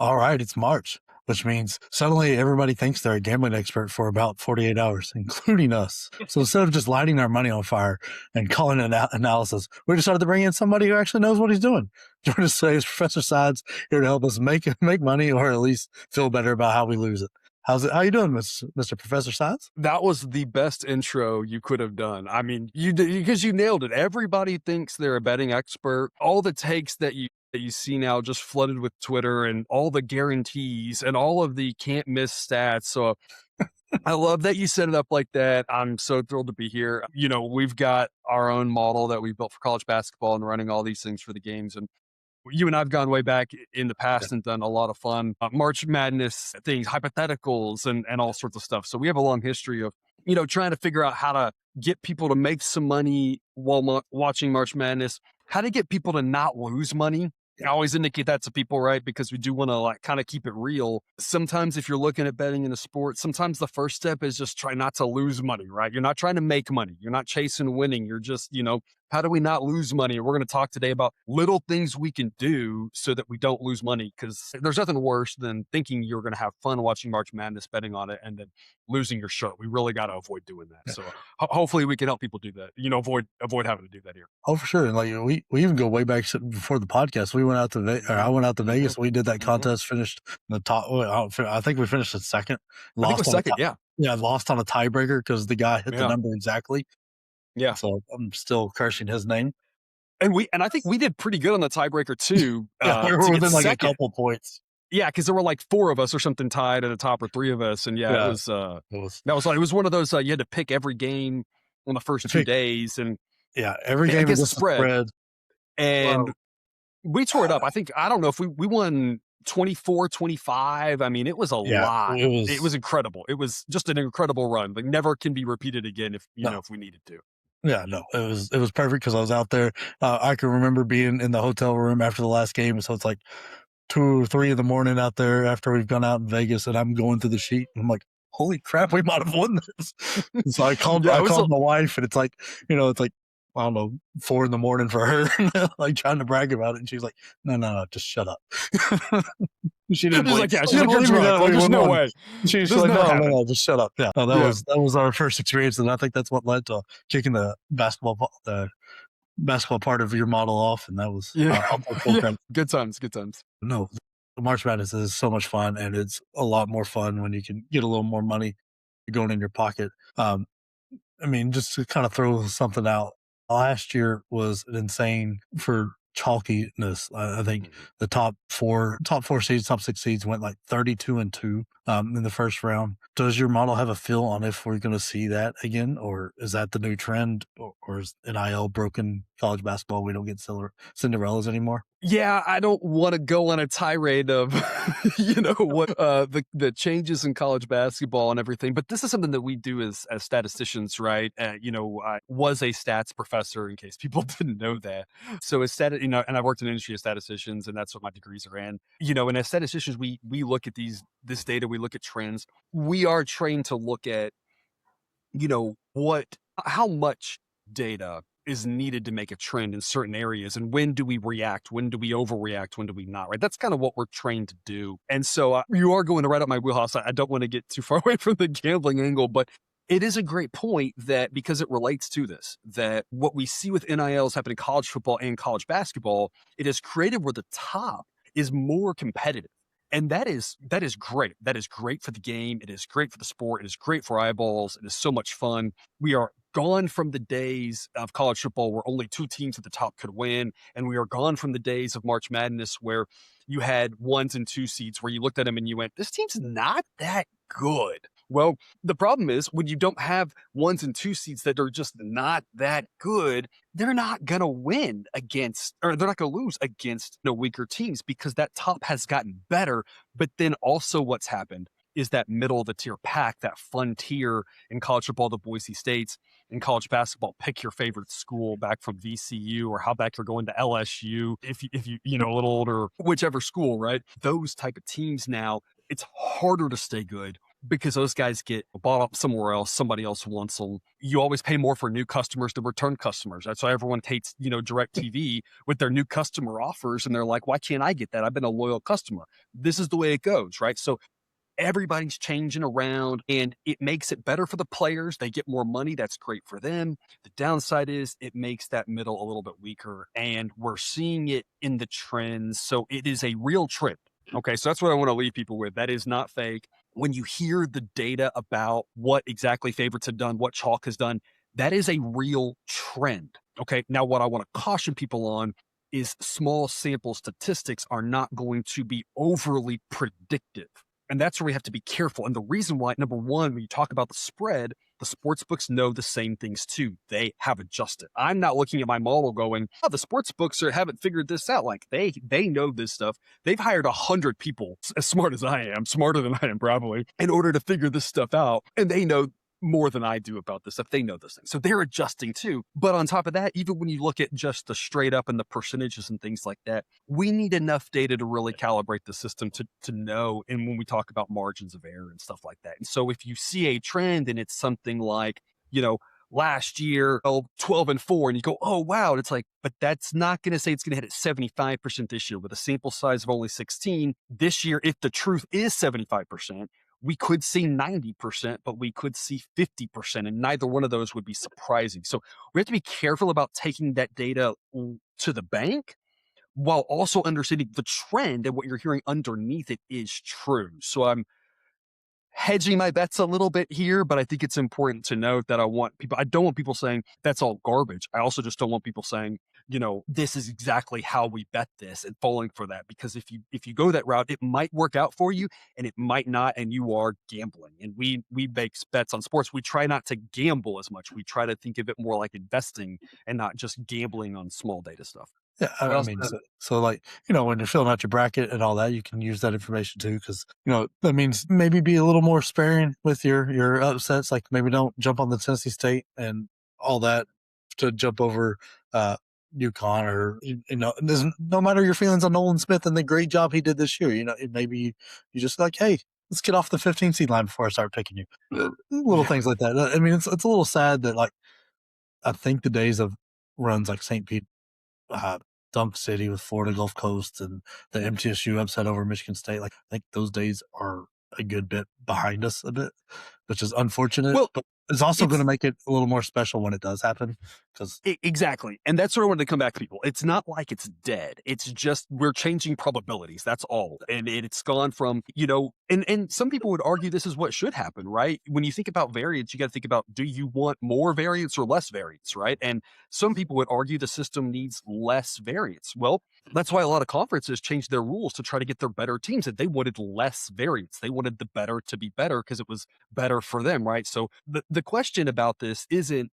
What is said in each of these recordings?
All right, it's March, which means suddenly everybody thinks they're a gambling expert for about 48 hours, including us. So instead of just lighting our money on fire and calling it analysis, we decided to bring in somebody who actually knows what he's doing. Join us today is Professor Sides, here to help us make money, or at least feel better about how we lose it. How you doing, Mr. Professor Sides? That was the best intro you could have done. I mean, you did, because you nailed it. Everybody thinks they're a betting expert. All the takes that you see now just flooded with Twitter and all the guarantees and all of the can't miss stats. So I love that you set it up like that. I'm so thrilled to be here. You know, we've got our own model that we built for college basketball and running all these things for the games. And you and I've gone way back in the past and done a lot of fun March Madness things, hypotheticals, and all sorts of stuff. So we have a long history of, trying to figure out how to get people to make some money while watching March Madness, how to get people to not lose money. I always indicate that to people, right? Because we do want to kind of keep it real. Sometimes if you're looking at betting in a sport, sometimes the first step is just try not to lose money, right? You're not trying to make money. You're not chasing winning. You're just, how do we not lose money? We're going to talk today about little things we can do so that we don't lose money, because there's nothing worse than thinking you're going to have fun watching March Madness, betting on it, and then losing your shirt. We really got to avoid doing that. So hopefully we can help people do that, avoid having to do that here. Oh, for sure. And we even go way back before the podcast. We went out to I went out to Vegas. We did that contest, finished in the top. I think we finished in second. I think it was second, yeah. Yeah, lost on a tiebreaker because the guy hit the number exactly. Yeah. So I'm still cursing his name. And I think we did pretty good on the tiebreaker too. Yeah, we were within like a couple points. Yeah, because there were like 4 of us or something tied at the top, or 3 of us, and it was one of those you had to pick every game on the first 2 days, and every game was a spread. And we tore it up. I don't know if we won 24-25. I mean, it was a lot. It was incredible. It was just an incredible run. Like, never can be repeated again if if we needed to. Yeah, no, it was perfect because I was out there. I can remember being in the hotel room after the last game, so it's like 2 or 3 in the morning out there after we've gone out in Vegas, and I'm going through the sheet, and I'm like, holy crap, we might have won this. So I called my wife, and it's like, it's like, I don't know, 4 in the morning for her, like trying to brag about it. And she's like, no, just shut up. She didn't believe, she's like, you're drunk. Like, there's no way. She's like, no, just shut up. Yeah, no, that was our first experience. And I think that's what led to kicking the basketball part of your model off. And that was good times. No, March Madness is so much fun, and it's a lot more fun when you can get a little more money going in your pocket. I mean, just to kind of throw something out, last year was insane for chalkiness. I think the top 4 seeds, top 6 seeds went like 32-2 in the first round. Does your model have a feel on if we're going to see that again, or is that the new trend, or is NIL broken college basketball? We don't get Cinderellas anymore. Yeah, I don't want to go on a tirade of, what the changes in college basketball and everything, but this is something that we do as statisticians, right? I was a stats professor, in case people didn't know that. So and I worked in the industry of statisticians, and that's what my degrees are in. And as statisticians, we look at this data, we look at trends. We are trained to look at, how much data is needed to make a trend in certain areas, and when do we react, when do we overreact, when do we not, right? That's kind of what we're trained to do. And so you are going right up my wheelhouse. I don't want to get too far away from the gambling angle, but it is a great point, that because it relates to this, that what we see with NILs happening in college football and college basketball, it has created where the top is more competitive. And that is great. That is great for the game. It is great for the sport. It is great for eyeballs. It is so much fun. We are gone from the days of college football where only 2 teams at the top could win. And we are gone from the days of March Madness where you had 1s and 2 seeds, where you looked at them and you went, this team's not that good. Well, the problem is when you don't have 1s and 2 seeds that are just not that good, they're not going to win against, or they're not going to lose against weaker teams, because that top has gotten better. But then also what's happened is that middle of the tier pack, that fun tier in college football, the Boise States, in college basketball, pick your favorite school back from VCU, or how back you're going to LSU, if you a little older, whichever school, right? Those type of teams now, it's harder to stay good. because those guys get bought up somewhere else. Somebody else wants them. You always pay more for new customers than return customers. That's why everyone hates, Direct TV with their new customer offers. And they're like, why can't I get that? I've been a loyal customer. This is the way it goes, right? So everybody's changing around and it makes it better for the players. They get more money. That's great for them. The downside is it makes that middle a little bit weaker. And we're seeing it in the trends. So it is a real trend. Okay. So that's what I want to leave people with. That is not fake. When you hear the data about what exactly favorites have done, what chalk has done, that is a real trend. Okay. Now, what I want to caution people on is small sample statistics are not going to be overly predictive. And that's where we have to be careful. And the reason why, number one, when you talk about the spread, the sports books know the same things too. They have adjusted. I'm not looking at my model going, oh, the sports books haven't figured this out. Like they know this stuff. They've hired 100 people as smart as I am, smarter than I am probably, in order to figure this stuff out. And they know more than I do about this stuff. They know those things. So they're adjusting too. But on top of that, even when you look at just the straight up and the percentages and things like that, we need enough data to really calibrate the system to know. And when we talk about margins of error and stuff like that. And so if you see a trend and it's something like, last year, 12-4, and you go, oh, wow. And it's like, but that's not going to say it's going to hit at 75% this year with a sample size of only 16. This year, if the truth is 75%, we could see 90%, but we could see 50%, and neither one of those would be surprising. So we have to be careful about taking that data to the bank while also understanding the trend and what you're hearing underneath it is true. So I'm hedging my bets a little bit here, but I think it's important to note that I don't want people saying that's all garbage. I also just don't want people saying, this is exactly how we bet this and falling for that. Because if you go that route, it might work out for you and it might not, and you are gambling. And we make bets on sports. We try not to gamble as much. We try to think of it more like investing and not just gambling on small data stuff. Yeah, What I else? mean, so like, when you're filling out your bracket and all that, you can use that information too, because that means maybe be a little more sparing with your upsets. Like maybe don't jump on the Tennessee State and all that to jump over UConn, or no matter your feelings on Nolan Smith and the great job he did this year. Maybe you just like, hey, let's get off the 15 seed line before I start picking you. Little Yeah. things like that. I mean, it's a little sad that like I think the days of runs like St. Pete, Dunk City with Florida Gulf Coast, and the MTSU upset over Michigan State. Like, I think those days are a good bit behind us a bit, which is unfortunate, Well, but it's also going to it's make it a little more special when it does happen. Because Exactly. And that's what I wanted to come back to people. It's not like it's dead. It's just we're changing probabilities. That's all. And it's gone from, and some people would argue this is what should happen, right? When you think about variance, you got to think about, do you want more variance or less variance, right? And some people would argue the system needs less variance. Well, that's why a lot of conferences changed their rules to try to get their better teams, that they wanted less variance. They wanted the better to be better because it was better for them, right? So the question about this isn't,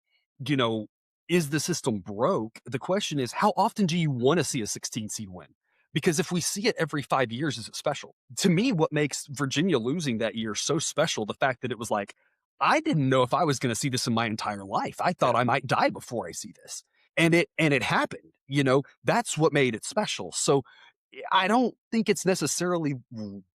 you know, is the system broke? The question is, how often do you want to see a 16 seed win? Because if we see it every 5 years, is it special? To me, what makes Virginia losing that year so special, the fact that it was like, I didn't know if I was going to see this in my entire life. I thought yeah, I might die before I see this. And it happened, that's what made it special. So I don't think it's necessarily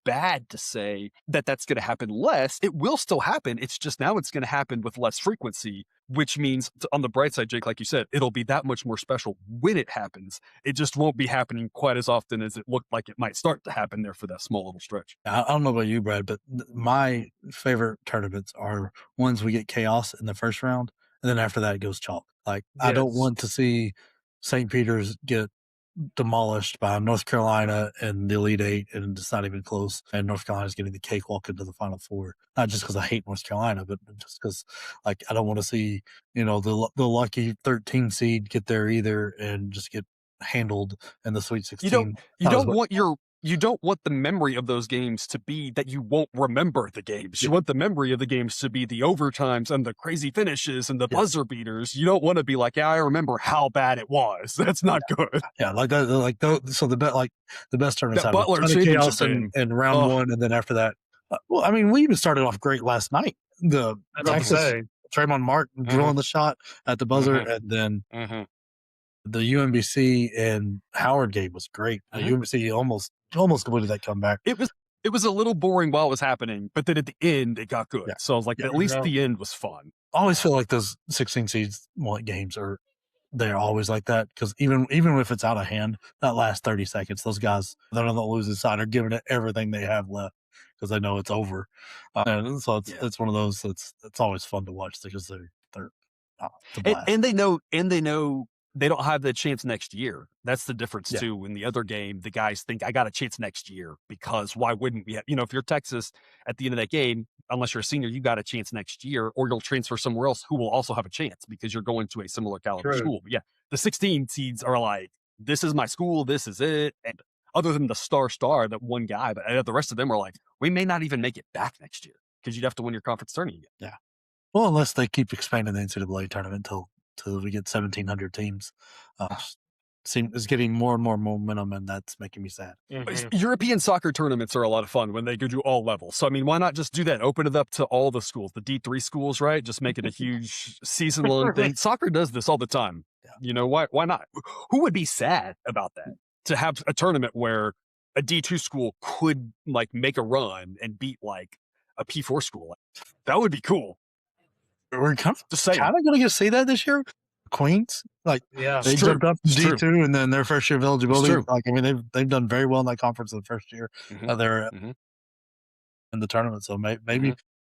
bad to say that that's going to happen less. It will still happen. It's just now it's going to happen with less frequency, which means on the bright side, Jake, like you said, it'll be that much more special when it happens. It just won't be happening quite as often as it looked like it might start to happen there for that small little stretch. I don't know about you, Brad, but my favorite tournaments are ones we get chaos in the first round, and then after that it goes chalk. Like I don't Yes. want to see St. Peter's get demolished by North Carolina and the Elite Eight, and it's not even close. And North Carolina's getting the cakewalk into the Final Four. Not just because I hate North Carolina, but just because, like, I don't want to see the lucky 13 seed get there either and just get handled in the Sweet You don't 16. you Not as don't much. want you don't want the memory of those games to be that you won't remember the games. Yeah, You want the memory of the games to be the overtimes and the crazy finishes and the yeah, buzzer beaters. You don't want to be like, yeah, I remember how bad it was. That's not good. yeah. Like that. Like those. So the best tournaments That have a Butler ton of championship chaos game. in round Oh, one, and then after that, well, I mean, we even started off great last night. The I was about to Texas say. Trayvon Martin Uh-huh, drilling the shot at the buzzer, uh-huh, and then uh-huh, the UMBC and Howard game was great. uh-huh. UMBC almost completed that comeback. It was It was a little boring while it was happening, but then at the end, it got good. Yeah. So I was like, Yeah. at least the end was fun. I always feel like those 16 seeds games are they're always like that because even if it's out of hand, that last 30 seconds, those guys that are on the losing side are giving it everything they have left because they know it's over. And so Yeah. it's one of those it's always fun to watch because they're it's a And, blast. and they know, they don't have the chance next year. That's the difference Yeah, too. In the other game, the guys think I got a chance next year because why wouldn't we? If you're Texas at the end of that game, unless you're a senior, you got a chance next year, or you'll transfer somewhere else who will also have a chance because you're going to a similar caliber True. school. But yeah, the 16 seeds are like, this is my school, this is it. And other than the star, that one guy, but the rest of them are like, we may not even make it back next year because you'd have to win your conference tournament again. yeah. Well, unless they keep expanding the NCAA tournament till we get 1,700 teams, it's getting more and more momentum, and that's making me sad. Mhm. European soccer tournaments are a lot of fun when they go to all levels. So, I mean, why not just do that? Open it up to all the schools, the D3 schools, right? Just make it a huge season long thing. Soccer does this all the time. Yeah. Why not? Who would be sad about that? To have a tournament where a D2 school could like make a run and beat like a P4 school. That would be cool. We're Just saying. kind of going to get to see that this year. Queens, like Yeah. they It's true. jumped up to It's true. D2, and then their first year of eligibility. true. Like I mean, they've done very well in that conference in the first year. Mhm. They're Mhm. in the tournament, so maybe Mhm.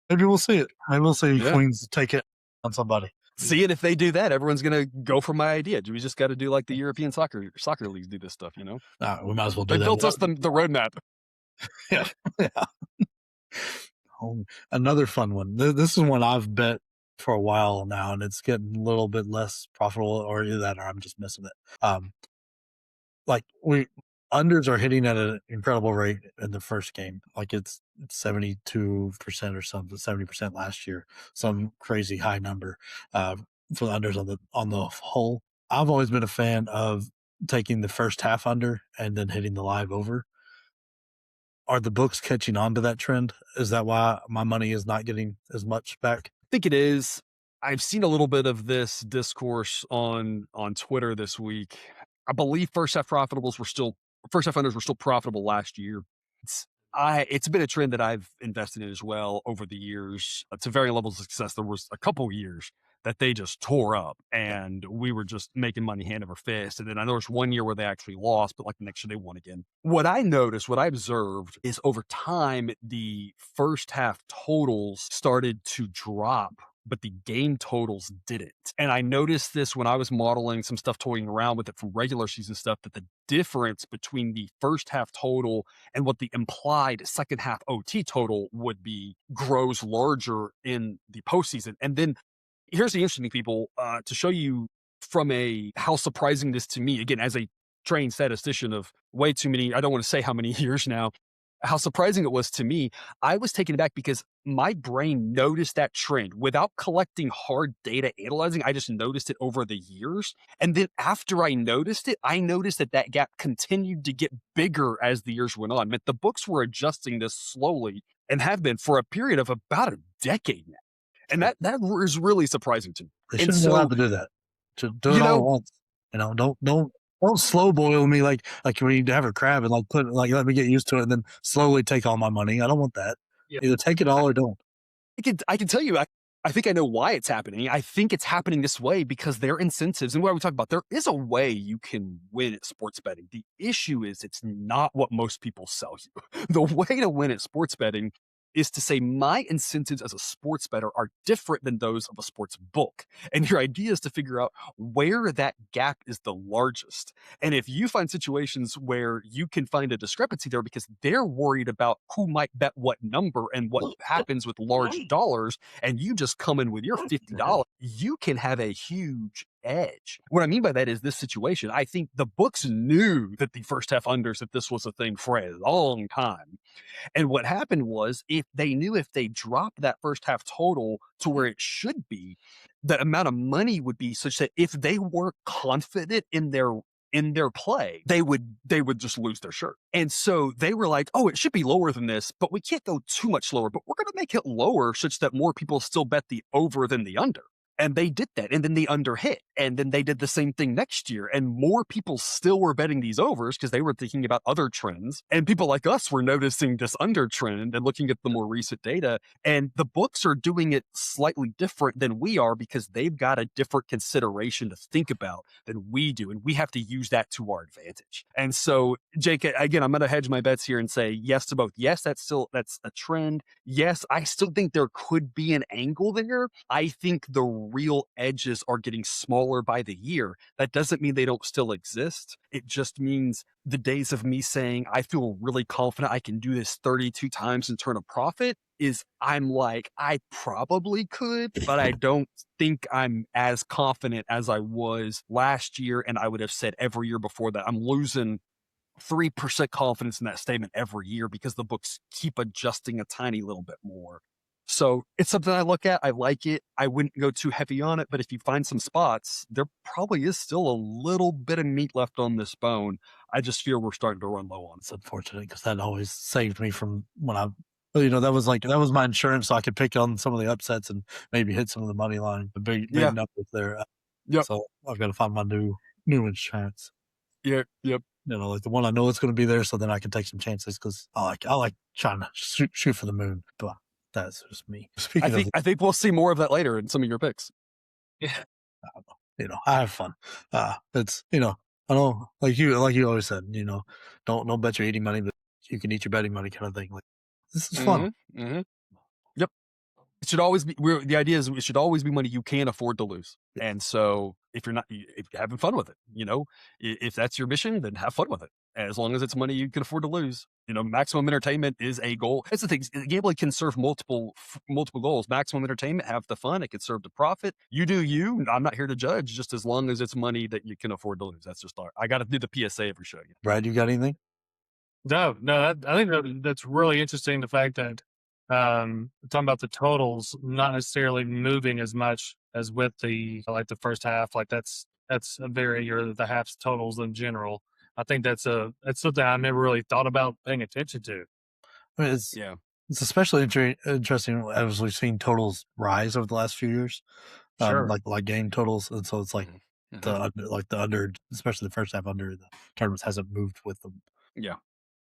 maybe we'll see it. Maybe we'll see Yeah. Queens take it on somebody. See it if they do that, everyone's gonna go for my idea. We just got to do like the European soccer leagues do this stuff. We might as well do They that. built us the roadmap. Yeah, yeah. Another fun one. This is one I've bet for a while now, and it's getting a little bit less profitable, or either that, or I'm just missing it. Like we unders are hitting at an incredible rate in the first game. Like it's 72% or something, 70% last year, some crazy high number for the unders on the whole. I've always been a fan of taking the first half under and then hitting the live over. Are the books catching on to that trend? Is that why my money is not getting as much back? I think it is. I've seen a little bit of this discourse on Twitter this week. I believe first half unders were still profitable last year. It's it's been a trend that I've invested in as well over the years. To varying levels of success. There was a couple years that they just tore up Yeah. and we were just making money hand over fist. And then I know there's one year where they actually lost, but like the next year they won again. What I noticed, what I observed is over time, the first half totals started to drop, but the game totals didn't. And I noticed this when I was modeling some stuff, toying around with it from regular season stuff, that the difference between the first half total and what the implied second half OT total would be grows larger in the postseason. And then here's the interesting thing, people, to show you from how surprising this to me, again, as a trained statistician of way too many, I don't want to say how many years now, how surprising it was to me. I was taken aback because my brain noticed that trend without collecting hard data analyzing. I just noticed it over the years. And then after I noticed it, I noticed that gap continued to get bigger as the years went on. But the books were adjusting this slowly and have been for a period of about a decade now. And that is really surprising to me. They And shouldn't be so, allowed to do that. Should do it you all at know, once. Don't slow boil me like when you have a crab and let me get used to it and then slowly take all my money. I don't want that. Yeah. Either take it all or don't. I can tell you, I think I know why it's happening. I think it's happening this way because their incentives, and what we talk about, there is a way you can win at sports betting. The issue is it's not what most people sell you. The way to win at sports betting is to say my incentives as a sports bettor are different than those of a sports book. And your idea is to figure out where that gap is the largest. And if you find situations where you can find a discrepancy there because they're worried about who might bet what number and what happens with large dollars, and you just come in with your $50, you can have a huge edge. What I mean by that is this situation. I think the books knew that the first half unders, that this was a thing for a long time. And what happened was if they dropped that first half total to where it should be, the amount of money would be such that if they weren't confident in their play, they would just lose their shirt. And so they were like, oh, it should be lower than this, but we can't go too much lower, but we're going to make it lower such that more people still bet the over than the under. And they did that, and then they underhit, and then they did the same thing next year, and more people still were betting these overs because they were thinking about other trends, and people like us were noticing this under trend and looking at the more recent data, and the books are doing it slightly different than we are because they've got a different consideration to think about than we do, and we have to use that to our advantage. And so, Jake, again, I'm going to hedge my bets here and say yes to both. Yes, that's a trend. Yes, I still think there could be an angle there. I think the real edges are getting smaller by the year. That doesn't mean they don't still exist. It just means the days of me saying, I feel really confident I can do this 32 times and turn a profit is I'm like, I probably could, but I don't think I'm as confident as I was last year. And I would have said every year before that. I'm losing 3% confidence in that statement every year because the books keep adjusting a tiny little bit more. So it's something I look at. I like it. I wouldn't go too heavy on it, but if you find some spots, there probably is still a little bit of meat left on this bone. I just feel we're starting to run low on It's unfortunate because that always saved me from when I, you know, that was my insurance, so I could pick on some of the upsets and maybe hit some of the money line, the big Yeah. numbers there. Yep. So I've got to find my new insurance. Yep. Yep. You know, like the one I know it's going to be there, so then I can take some chances because I like trying to shoot for the moon. But that's just me. I Speaking of, think we'll see more of that later in some of your picks. yeah, I don't know. You know, I have fun. It's I know, like you always said, don't bet your eating money, but you can eat your betting money, kind of thing. Like this is fun. Mm-hmm. Mm-hmm. Yep. It should always be. The idea is it should always be money you can afford to lose. And so if you're having fun with it, if that's your mission, then have fun with it. As long as it's money you can afford to lose. Maximum entertainment is a goal. It's the thing. Gambling can serve multiple goals. Maximum entertainment, have the fun. It can serve the profit. You do you. I'm not here to judge. Just as long as it's money that you can afford to lose. That's just I got to do the PSA every show. Brad, you got anything? No, I think that's really interesting. The fact that talking about the totals not necessarily moving as much as with the like the first half, like that's a very or the half totals in general. I think that's something I never really thought about paying attention to. I mean, it's Yeah. it's especially interesting as we've seen totals rise over the last few years, Sure. like game totals, and so it's like Mm-hmm. the under, especially the first half under the tournaments hasn't moved with them. Yeah.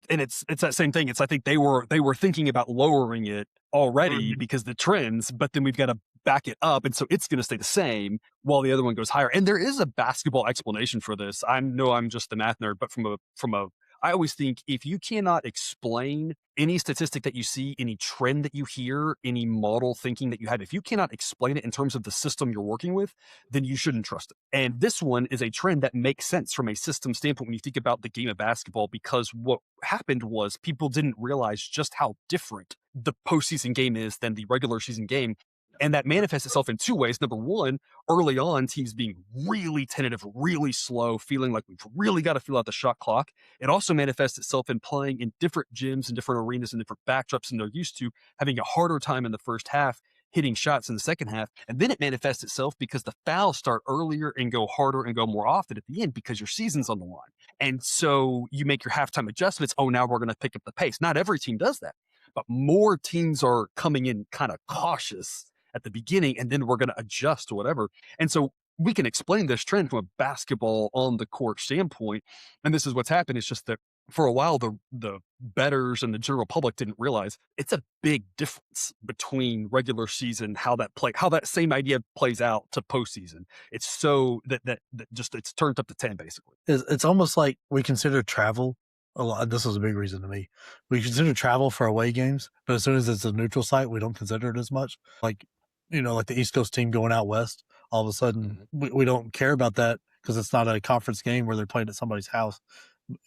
And it's that same thing. It's I think they were thinking about lowering it already Mhm. because the trends, but then we've got to back it up, and so it's going to stay the same while the other one goes higher. And there is a basketball explanation for this. I know I'm just a math nerd, but from a I always think if you cannot explain any statistic that you see, any trend that you hear, any model thinking that you have, if you cannot explain it in terms of the system you're working with, then you shouldn't trust it. And this one is a trend that makes sense from a system standpoint when you think about the game of basketball, because what happened was people didn't realize just how different the postseason game is than the regular season game. And that manifests itself in two ways. Number one, early on, teams being really tentative, really slow, feeling like we've really got to fill out the shot clock. It also manifests itself in playing in different gyms and different arenas and different backdrops than they're used to, having a harder time in the first half, hitting shots in the second half. And then it manifests itself because the fouls start earlier and go harder and go more often at the end because your season's on the line. And so you make your halftime adjustments. Oh, now we're going to pick up the pace. Not every team does that, but more teams are coming in kind of cautious at the beginning, and then we're going to adjust to whatever. And so we can explain this trend from a basketball on the court standpoint. And this is what's happened. It's just that for a while, the bettors and the general public didn't realize it's a big difference between regular season, how that same idea plays out to postseason. It's so that just it's turned up to 10 basically. It's almost like we consider travel a lot. This was a big reason to me. We consider travel for away games, but as soon as it's a neutral site, we don't consider it as much. Like, like the East Coast team going out west, all of a sudden Mhm. we don't care about that because it's not a conference game where they're playing at somebody's house,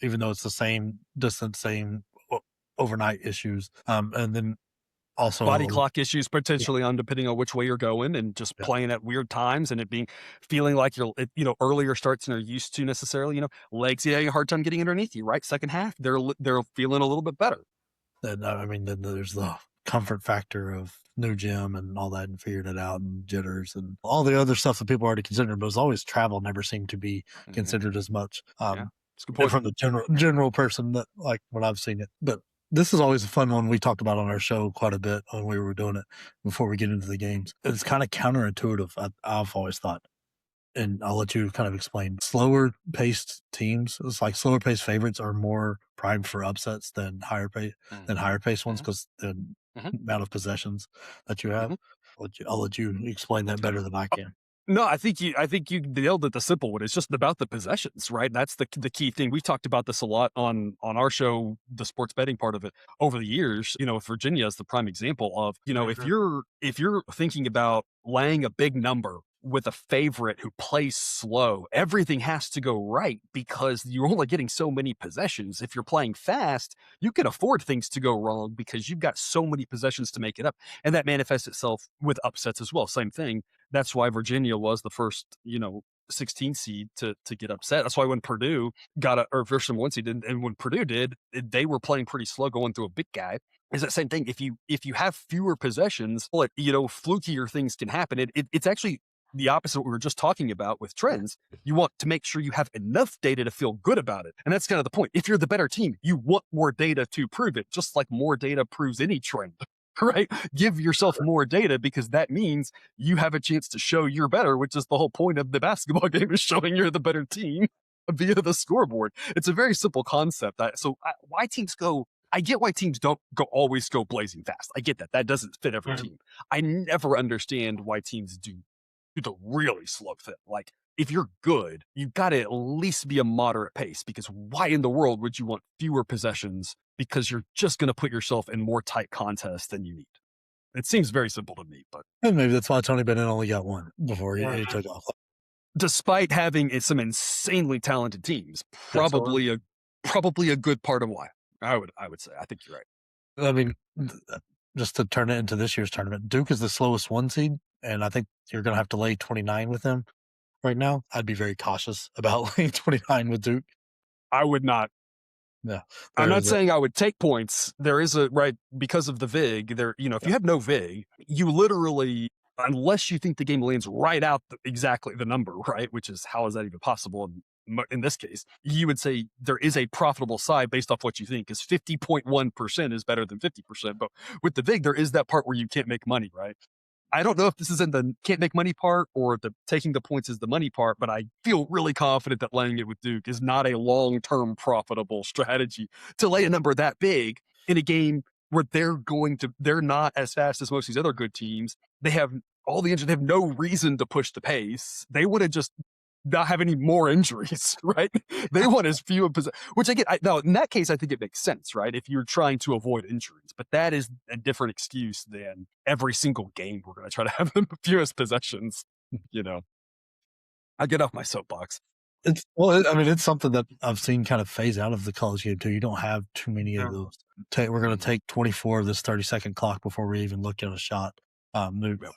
even though it's the same distance, same overnight issues. And then Body also, clock issues yeah, potentially on depending on which way you're going, and just yeah, playing at weird times, and it being feeling like earlier starts than you're used to necessarily. Legs having a hard time getting underneath you. Right, second half they're feeling a little bit better. then I mean, then there's the comfort factor of new gym and all that, and figuring it out, and jitters and all the other stuff that people already consider. But it's always travel never seemed to be Hmm. considered as much. Yeah, it's a good And point. from the general person that, like, when I've seen it, but This is always a fun one we talked about on our show quite a bit when we were doing it before we get into the games. It's kind of counterintuitive, I've always thought. And I'll let you kind of explain. Slower paced teams, it's like slower paced favorites are more primed for upsets than higher paced ones Mhm. because the Mhm. amount of possessions that you have. Mhm. I'll let you explain that better than I can. No, I think you nailed it. The simple one. It's just about the possessions, right? That's the key thing. We've talked about this a lot on our show, the sports betting part of it over the years. With Virginia as the prime example of, if you're thinking about laying a big number with a favorite who plays slow, everything has to go right because you're only getting so many possessions. If you're playing fast, you can afford things to go wrong because you've got so many possessions to make it up. And that manifests itself with upsets as well. Same thing. That's why Virginia was the first, 16 seed to get upset. That's why when Purdue or first and one seed, and when Purdue did, they were playing pretty slow going through a big guy. Is that same thing? If you have fewer possessions, flukier things can happen. It's actually the opposite of what we were just talking about with trends. You want to make sure you have enough data to feel good about it. And that's kind of the point. If you're the better team, you want more data to prove it, just like more data proves any trend. Right? Give yourself more data because that means you have a chance to show you're better, which is the whole point of the basketball game is showing you're the better team via the scoreboard. It's a very simple concept. Why teams go, I get why teams don't always go blazing fast. I get that. That doesn't fit every Mhm. team. I never understand why teams do the really slow thing. Like, if you're good, you've got to at least be a moderate pace because why in the world would you want fewer possessions? Because you're just going to put yourself in more tight contests than you need. It seems very simple to me, but And maybe that's why Tony Bennett only got one before he Mhm. took off. despite having some insanely talented teams, Absolutely. probably a good part of why. I would say. I think you're right. I mean, just to turn it into this year's tournament, Duke is the slowest one seed, and I think you're going to have to lay 29 with them right now. I'd be very cautious about laying 29 with Duke. I would not. Yeah, I'm not there's a saying I would take points. There is a right because of the VIG. If you have no VIG, you literally, unless you think the game lands right out exactly the number, right? Which is how is that even possible? In this case, you would say there is a profitable side based off what you think is 50.1% is better than 50%. But with the VIG, there is that part where you can't make money, right? I don't know if this is in the can't make money part or the taking the points is the money part, but I feel really confident that laying it with Duke is not a long-term profitable strategy to lay a number that big in a game where they're not as fast as most of these other good teams. They have all the injuries. They have no reason to push the pace. They would have just not have any more injuries, right? They want as few of which I get. Now, in that case, I think it makes sense, right? If you're trying to avoid injuries, but that is a different excuse than every single game we're going to try to have the fewest possessions. You know, I get off my soapbox. I mean, it's something that I've seen kind of phase out of the college game too. You don't have too many of Yeah. those. We're going to Mhm. take 24 of this 30-second clock before we even look at a shot. I Yep.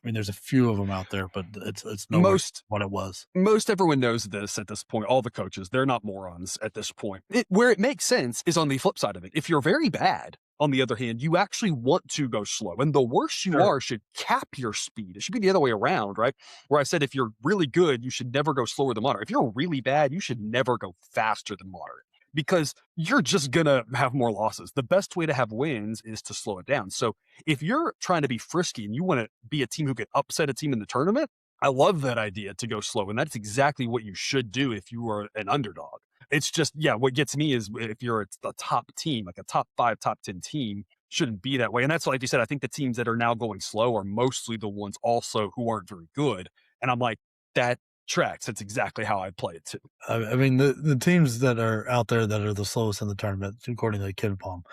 mean, there's a few of them out there, but it's nowhere Most what it was. most everyone knows this at this point. All the coaches, they're not morons at this point. Where it makes sense is on the flip side of it. If you're very bad, on the other hand, you actually want to go slow. And the worse you Sure. are should cap your speed. It should be the other way around, right? Where I said if you're really good, you should never go slower than moderate. If you're really bad, you should never go faster than moderate because you're just going to have more losses. The best way to have wins is to slow it down. So if you're trying to be frisky and you want to be a team who can upset a team in the tournament, I love that idea to go slow. And that's exactly what you should do if you are an underdog. It's just, yeah, what gets me is if you're a top team, like a top 5, top 10 team, shouldn't be that way. And that's like you said, I think the teams that are now going slow are mostly the ones also who aren't very good. And I'm like, that tracks. That's exactly how I play it too. I mean, the teams that are out there that are the slowest in the tournament, according to Kid Palm,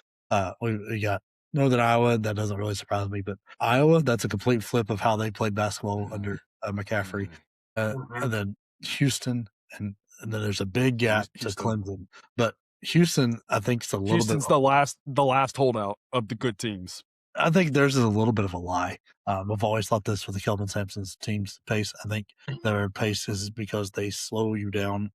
we got Northern Iowa. That doesn't really surprise me, but Iowa, that's a complete flip of how they played basketball Mhm. under McCaffrey. Mhm. And Mhm. then Houston, and then there's a big gap to Houston. Clemson. But Houston, I think, is a little bit. Houston's the last holdout of the good teams. I think theirs is a little bit of a lie. I've always thought this for the Kelvin Sampson's team's pace. I think their pace is because they slow you down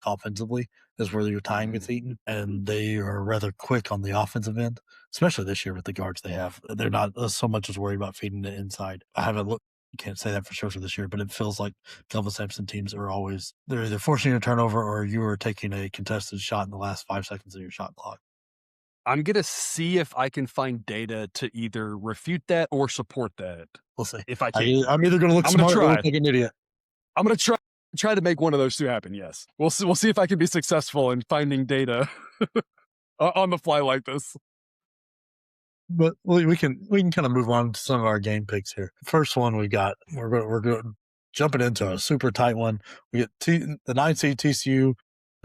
offensively, is where your time gets Mhm. eaten, and they are rather quick on the offensive end, especially this year with the guards they have. They're not so much as worried about feeding it inside. I haven't looked. You can't say that for sure for this year, but it feels like Kelvin Sampson teams are always they're either forcing a turnover or you are taking a contested shot in the last 5 seconds of your shot clock. I'm going to see if I can find data to either refute that or support that. We'll see. If I can. I'm either going to look I'm gonna smart or try. look like an idiot. I'm going to try to make one of those two happen. Yes. We'll see if I can be successful in finding data on the fly like this. But we can kind of move on to some of our game picks here. First one we got, we're going jumping into a super tight one. We get the 9 seed TCU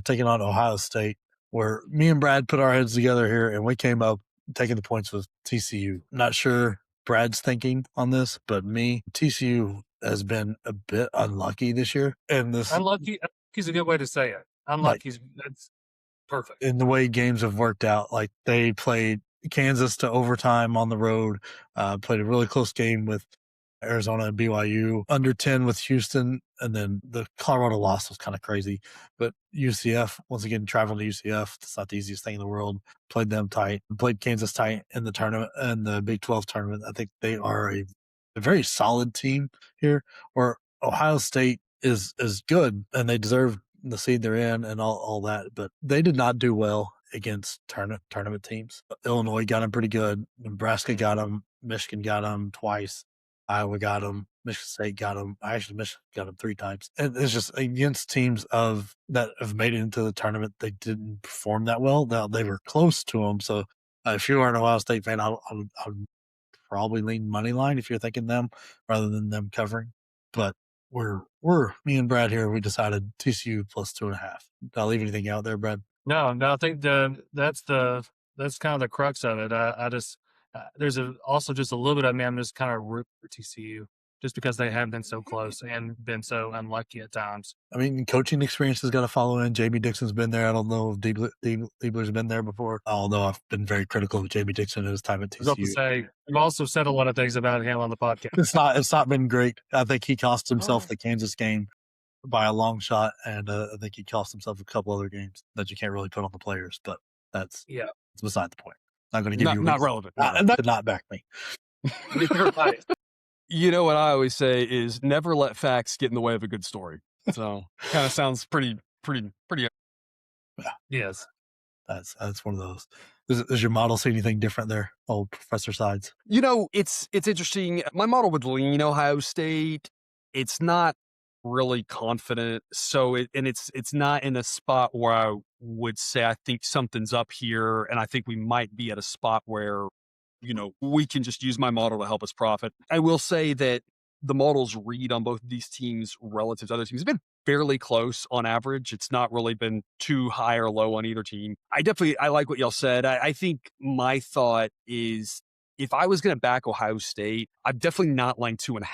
taking on Ohio State, where me and Brad put our heads together here and we came up taking the points with TCU. Not sure Brad's thinking on this, but TCU has been a bit unlucky this year. And this Unlucky is a good way to say it. Unlucky, that's perfect. In the way games have worked out, like they played Kansas to overtime on the road, played a really close game with Arizona and BYU, under 10 with Houston, and then the Colorado loss was kind of crazy. But UCF, once again, traveling to UCF, it's not the easiest thing in the world. Played them tight, played Kansas tight in the tournament, and the Big 12 tournament. I think they are a very solid team here, where Ohio State is good, and they deserve the seed they're in and all that, but they did not do well against tournament teams. Illinois got them pretty good. Nebraska got them. Michigan got them twice. Iowa got them. Michigan State got them. Actually, Michigan got them 3 times. And it's just against teams that have made it into the tournament, they didn't perform that well. Now they were close to them. So if you are an Ohio State fan, I would probably lean money line if you're thinking them rather than them covering. But me and Brad here, we decided TCU plus 2.5. Did I leave anything out there, Brad? No, I think that's kind of the crux of it. I just there's also just a little bit of me. I'm just kind of root for TCU just because they have been so close and been so unlucky at times. I mean, coaching experience has got to follow in. Jamie Dixon's been there. I don't know if Diebler's been there before, although I've been very critical of Jamie Dixon at his time at TCU. I was about to say, I've also said a lot of things about him on the podcast. It's not been great. I think he cost himself the Kansas game by a long shot, and I think he cost himself a couple other games that you can't really put on the players, but it's beside the point. I'm not going to give you not relevant. Not back me. You know what I always say is never let facts get in the way of a good story. So kind of sounds pretty. Yeah. Yes. That's one of those. Does your model see anything different there, old Professor Sides? You know, it's interesting. My model would lean Ohio State. It's not really confident. So it's not in a spot where I would say I think something's up here, and I think we might be at a spot where, we can just use my model to help us profit. I will say that the model's read on both of these teams relative to other teams has been fairly close on average. It's not really been too high or low on either team. I like what y'all said. I think my thought is if I was going to back Ohio State, I'm definitely not laying 2.5.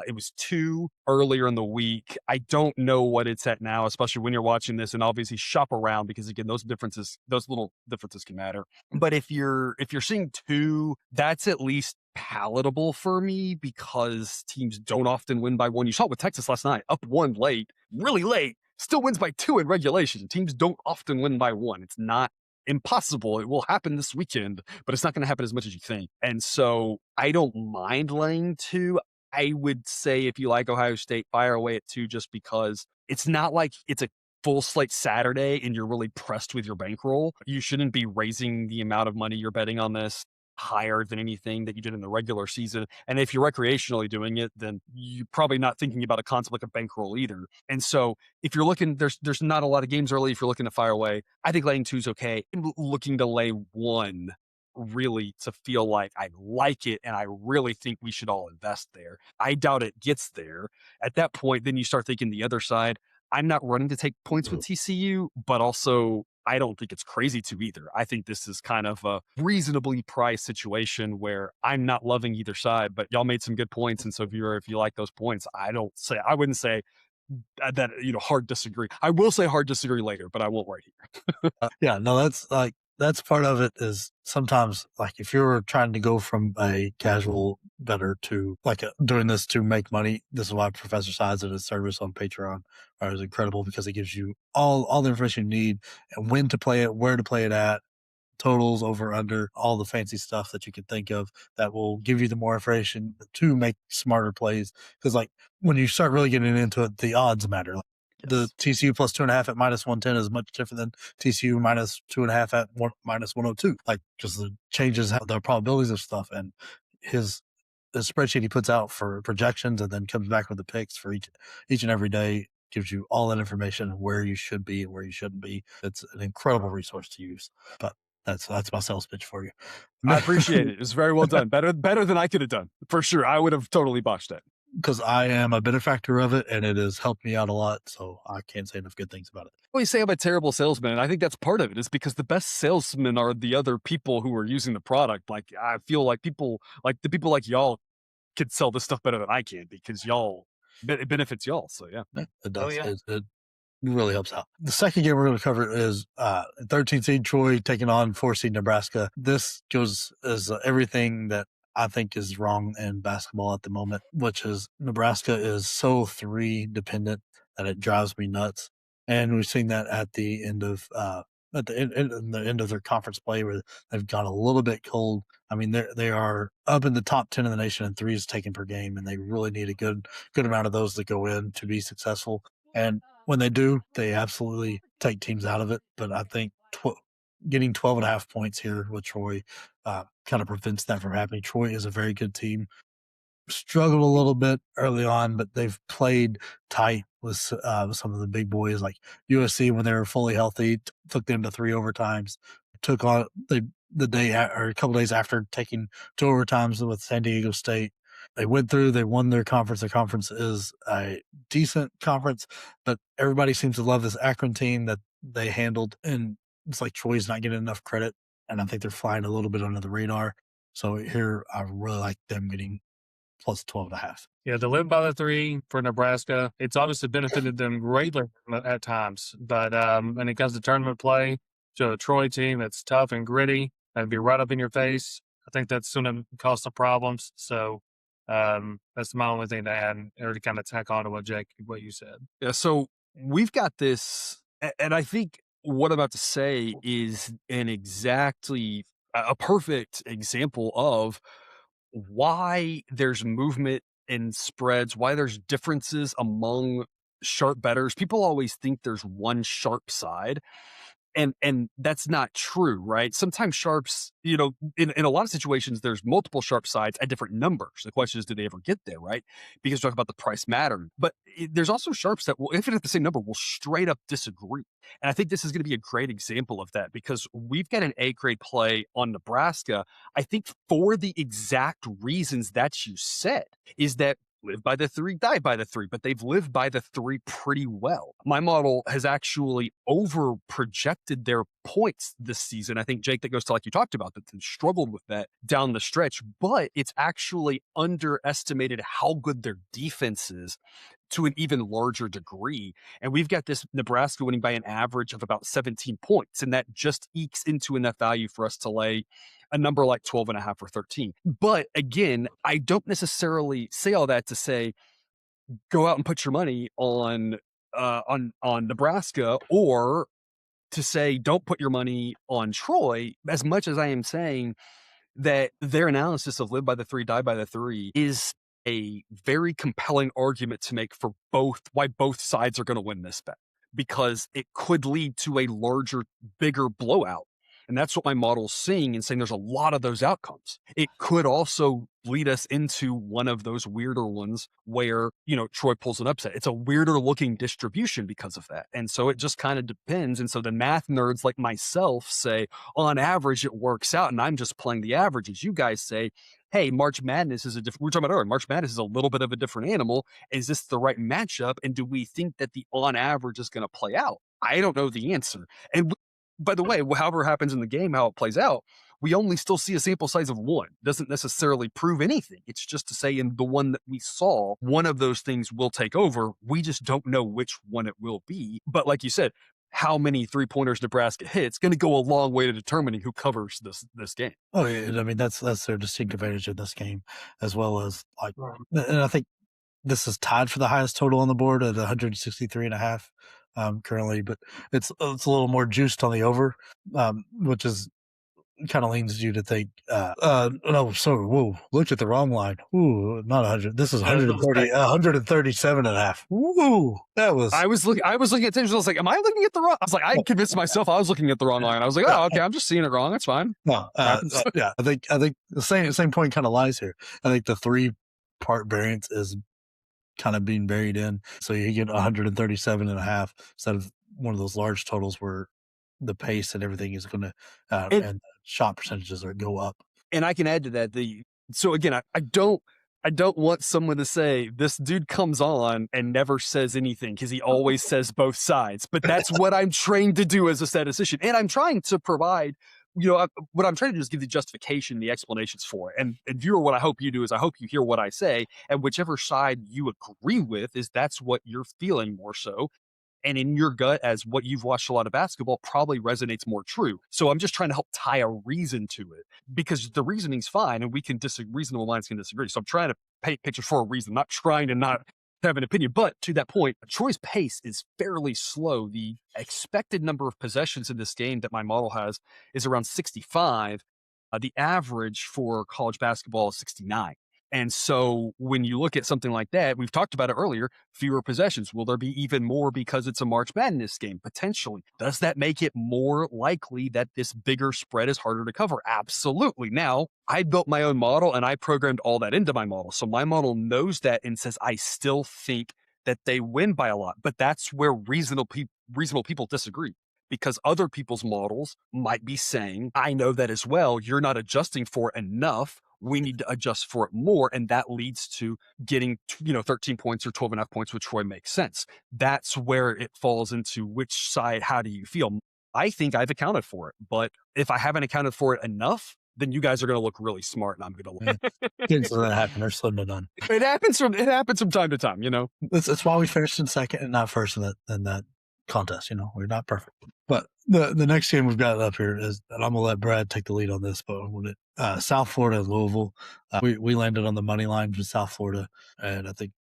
It was 2 earlier in the week. I don't know what it's at now, especially when you're watching this, and obviously shop around because again, those little differences can matter. But if you're seeing 2, that's at least palatable for me because teams don't often win by 1. You saw it with Texas last night, up 1 late, really late, still wins by 2 in regulation. Teams don't often win by 1. It's not impossible. It will happen this weekend, but it's not going to happen as much as you think. And so I don't mind laying 2. I would say if you like Ohio State, fire away at 2 just because it's not like it's a full slate Saturday and you're really pressed with your bankroll. You shouldn't be raising the amount of money you're betting on this higher than anything that you did in the regular season. And if you're recreationally doing it, then you're probably not thinking about a concept like a bankroll either. And so if you're looking, there's not a lot of games early. If you're looking to fire away, I think laying 2 is okay. I'm looking to lay 1 really to feel like I like it and I really think we should all invest there. I doubt it gets there. At that point, then you start thinking the other side. I'm not running to take points with TCU, but also I don't think it's crazy to either. I think this is kind of a reasonably priced situation where I'm not loving either side, but y'all made some good points. And so if you like those points, I wouldn't say that, hard disagree. I will say hard disagree later, but I won't right here. Yeah, no, that's part of it is sometimes like if you're trying to go from a casual bettor to doing this to make money, this is why Professor Sides at his service on Patreon is incredible because it gives you all the information you need and when to play it, where to play it at, totals, over, under, all the fancy stuff that you can think of that will give you the more information to make smarter plays. Because when you start really getting into it, the odds matter. the Yes. TCU plus 2.5 at minus 110 is much different than TCU minus 2.5 at minus 102. Like, just the changes, the probabilities of stuff, and his the spreadsheet he puts out for projections, and then comes back with the picks for each and every day. Gives you all that information where you should be and where you shouldn't be. It's an incredible resource to use. But that's my sales pitch for you. I appreciate it. It was very well done. Better than I could have done, for sure. I would have totally botched it. Because I am a benefactor of it, and it has helped me out a lot. So I can't say enough good things about it. Well, you say I'm a terrible salesman, and I think that's part of it, is because the best salesmen are the other people who are using the product. Like, I feel like people like y'all could sell this stuff better than I can, because it benefits y'all. So yeah. Yeah, it Oh does. yeah. It really helps out. The second game we're going to cover is 13 seed Troy taking on 4 seed Nebraska. This is everything that I think is wrong in basketball at the moment, which is Nebraska is so 3 dependent that it drives me nuts. And we've seen that at the end of the end of their conference play, where they've gone a little bit cold. I mean, they are up in the top 10 in the nation in threes taken per game, and they really need a good amount of those to go in to be successful. And when they do, they absolutely take teams out of it. But I think getting 12.5 points here with Troy kind of prevents that from happening. Troy is a very good team. Struggled a little bit early on, but they've played tight with some of the big boys, like USC when they were fully healthy, took them to 3 overtimes. Took on the day or a couple days after taking 2 overtimes with San Diego State. They went through, they won their conference. Their conference is a decent conference, but everybody seems to love this Akron team that they handled, and it's like Troy's not getting enough credit, and I think they're flying a little bit under the radar. So here, I really like them getting plus 12.5. Yeah, to live by the 3 for Nebraska, it's obviously benefited them greatly at times. But when it comes to tournament play, to a Troy team that's tough and gritty and be right up in your face, I think that's going to cause some problems. So that's my only thing to add, or to kind of tack on to what you said. Yeah. So we've got this, and I think what I'm about to say is a perfect example of why there's movement in spreads, why there's differences among sharp bettors. People always think there's one sharp side. And that's not true, right? Sometimes sharps, in a lot of situations, there's multiple sharp sides at different numbers. The question is, do they ever get there, right? Because we're talking about the price matter. But there's also sharps that will, if it's at the same number, will straight up disagree. And I think this is going to be a great example of that, because we've got an A grade play on Nebraska. I think for the exact reasons that you said, is that live by the 3, die by the 3, but they've lived by the 3 pretty well. My model has actually over projected their points this season. I think, Jake, that goes to, like you talked about, that struggled with that down the stretch, but it's actually underestimated how good their defense is to an even larger degree. And we've got this Nebraska winning by an average of about 17 points, and that just ekes into enough value for us to lay a number like 12.5 or 13. But again, I don't necessarily say all that to say, go out and put your money on Nebraska, or to say, don't put your money on Troy, as much as I am saying that their analysis of live by the 3, die by the 3 is a very compelling argument to make for why both sides are going to win this bet, because it could lead to a larger, bigger blowout. And that's what my model's seeing, and saying there's a lot of those outcomes. It could also lead us into one of those weirder ones where, Troy pulls an upset. It's a weirder looking distribution because of that. And so it just kind of depends. And so the math nerds like myself say, on average, it works out. And I'm just playing the averages. You guys say, hey, March Madness is we were talking about earlier, March Madness is a little bit of a different animal. Is this the right matchup? And do we think that the on average is going to play out? I don't know the answer. And by the way, however happens in the game, how it plays out, we only still see a sample size of 1. Doesn't necessarily prove anything. It's just to say, in the one that we saw, one of those things will take over. We just don't know which one it will be. But like you said, how many 3-pointers Nebraska hits going to go a long way to determining who covers this game. Oh, yeah. I mean, that's their distinct advantage in this game, as well as and I think this is tied for the highest total on the board at 163.5 currently, but it's a little more juiced on the over, which is kind of leans you to think, no, sorry, whoa, looked at the wrong line. Ooh, not 100. This is 130, 137 and a half. Woo, that was. I was looking at things. I was like, am I looking at the wrong? I was like, I convinced myself I was looking at the wrong line. I was like, oh, okay, I'm just seeing it wrong. That's fine. No, yeah, I think the same point kind of lies here. I think the 3-part variance is kind of being buried in. So you get 137 and a half instead of one of those large totals where the pace and everything is going to, and the shot percentages are go up. And I can add to that. So again, I don't want someone to say this dude comes on and never says anything because he always says both sides. But that's what I'm trained to do as a statistician. And I'm trying to provide, what I'm trying to do is give the justification, the explanations for it. And viewer, what I hope you do is I hope you hear what I say. And whichever side you agree with is that's what you're feeling more so. And in your gut, as what you've watched a lot of basketball, probably resonates more true. So I'm just trying to help tie a reason to it because the reasoning's fine and we can disagree, reasonable minds can disagree. So I'm trying to paint pictures for a reason, I'm not trying to not have an opinion. But to that point, Troy's pace is fairly slow. The expected number of possessions in this game that my model has is around 65. The average for college basketball is 69. And so when you look at something like that, we've talked about it earlier, fewer possessions. Will there be even more because it's a March Madness game? Potentially. Does that make it more likely that this bigger spread is harder to cover? Absolutely. Now, I built my own model and I programmed all that into my model. So my model knows that and says, I still think that they win by a lot. But that's where reasonable people disagree. Because other people's models might be saying, I know that as well. You're not adjusting for it enough. We need to adjust for it more. And that leads to getting, 13 points or 12.5 points, which Troy makes sense. That's where it falls into which side, how do you feel? I think I've accounted for it. But if I haven't accounted for it enough, then you guys are going to look really smart and I'm going to look. Things that happen are slim to none. It happens from time to time, That's why we finished in second and not first in that contest. We're not perfect. But the next game we've got up here is, and I'm gonna let Brad take the lead on this, but when South Florida and Louisville, we landed on the money line from South Florida, and I think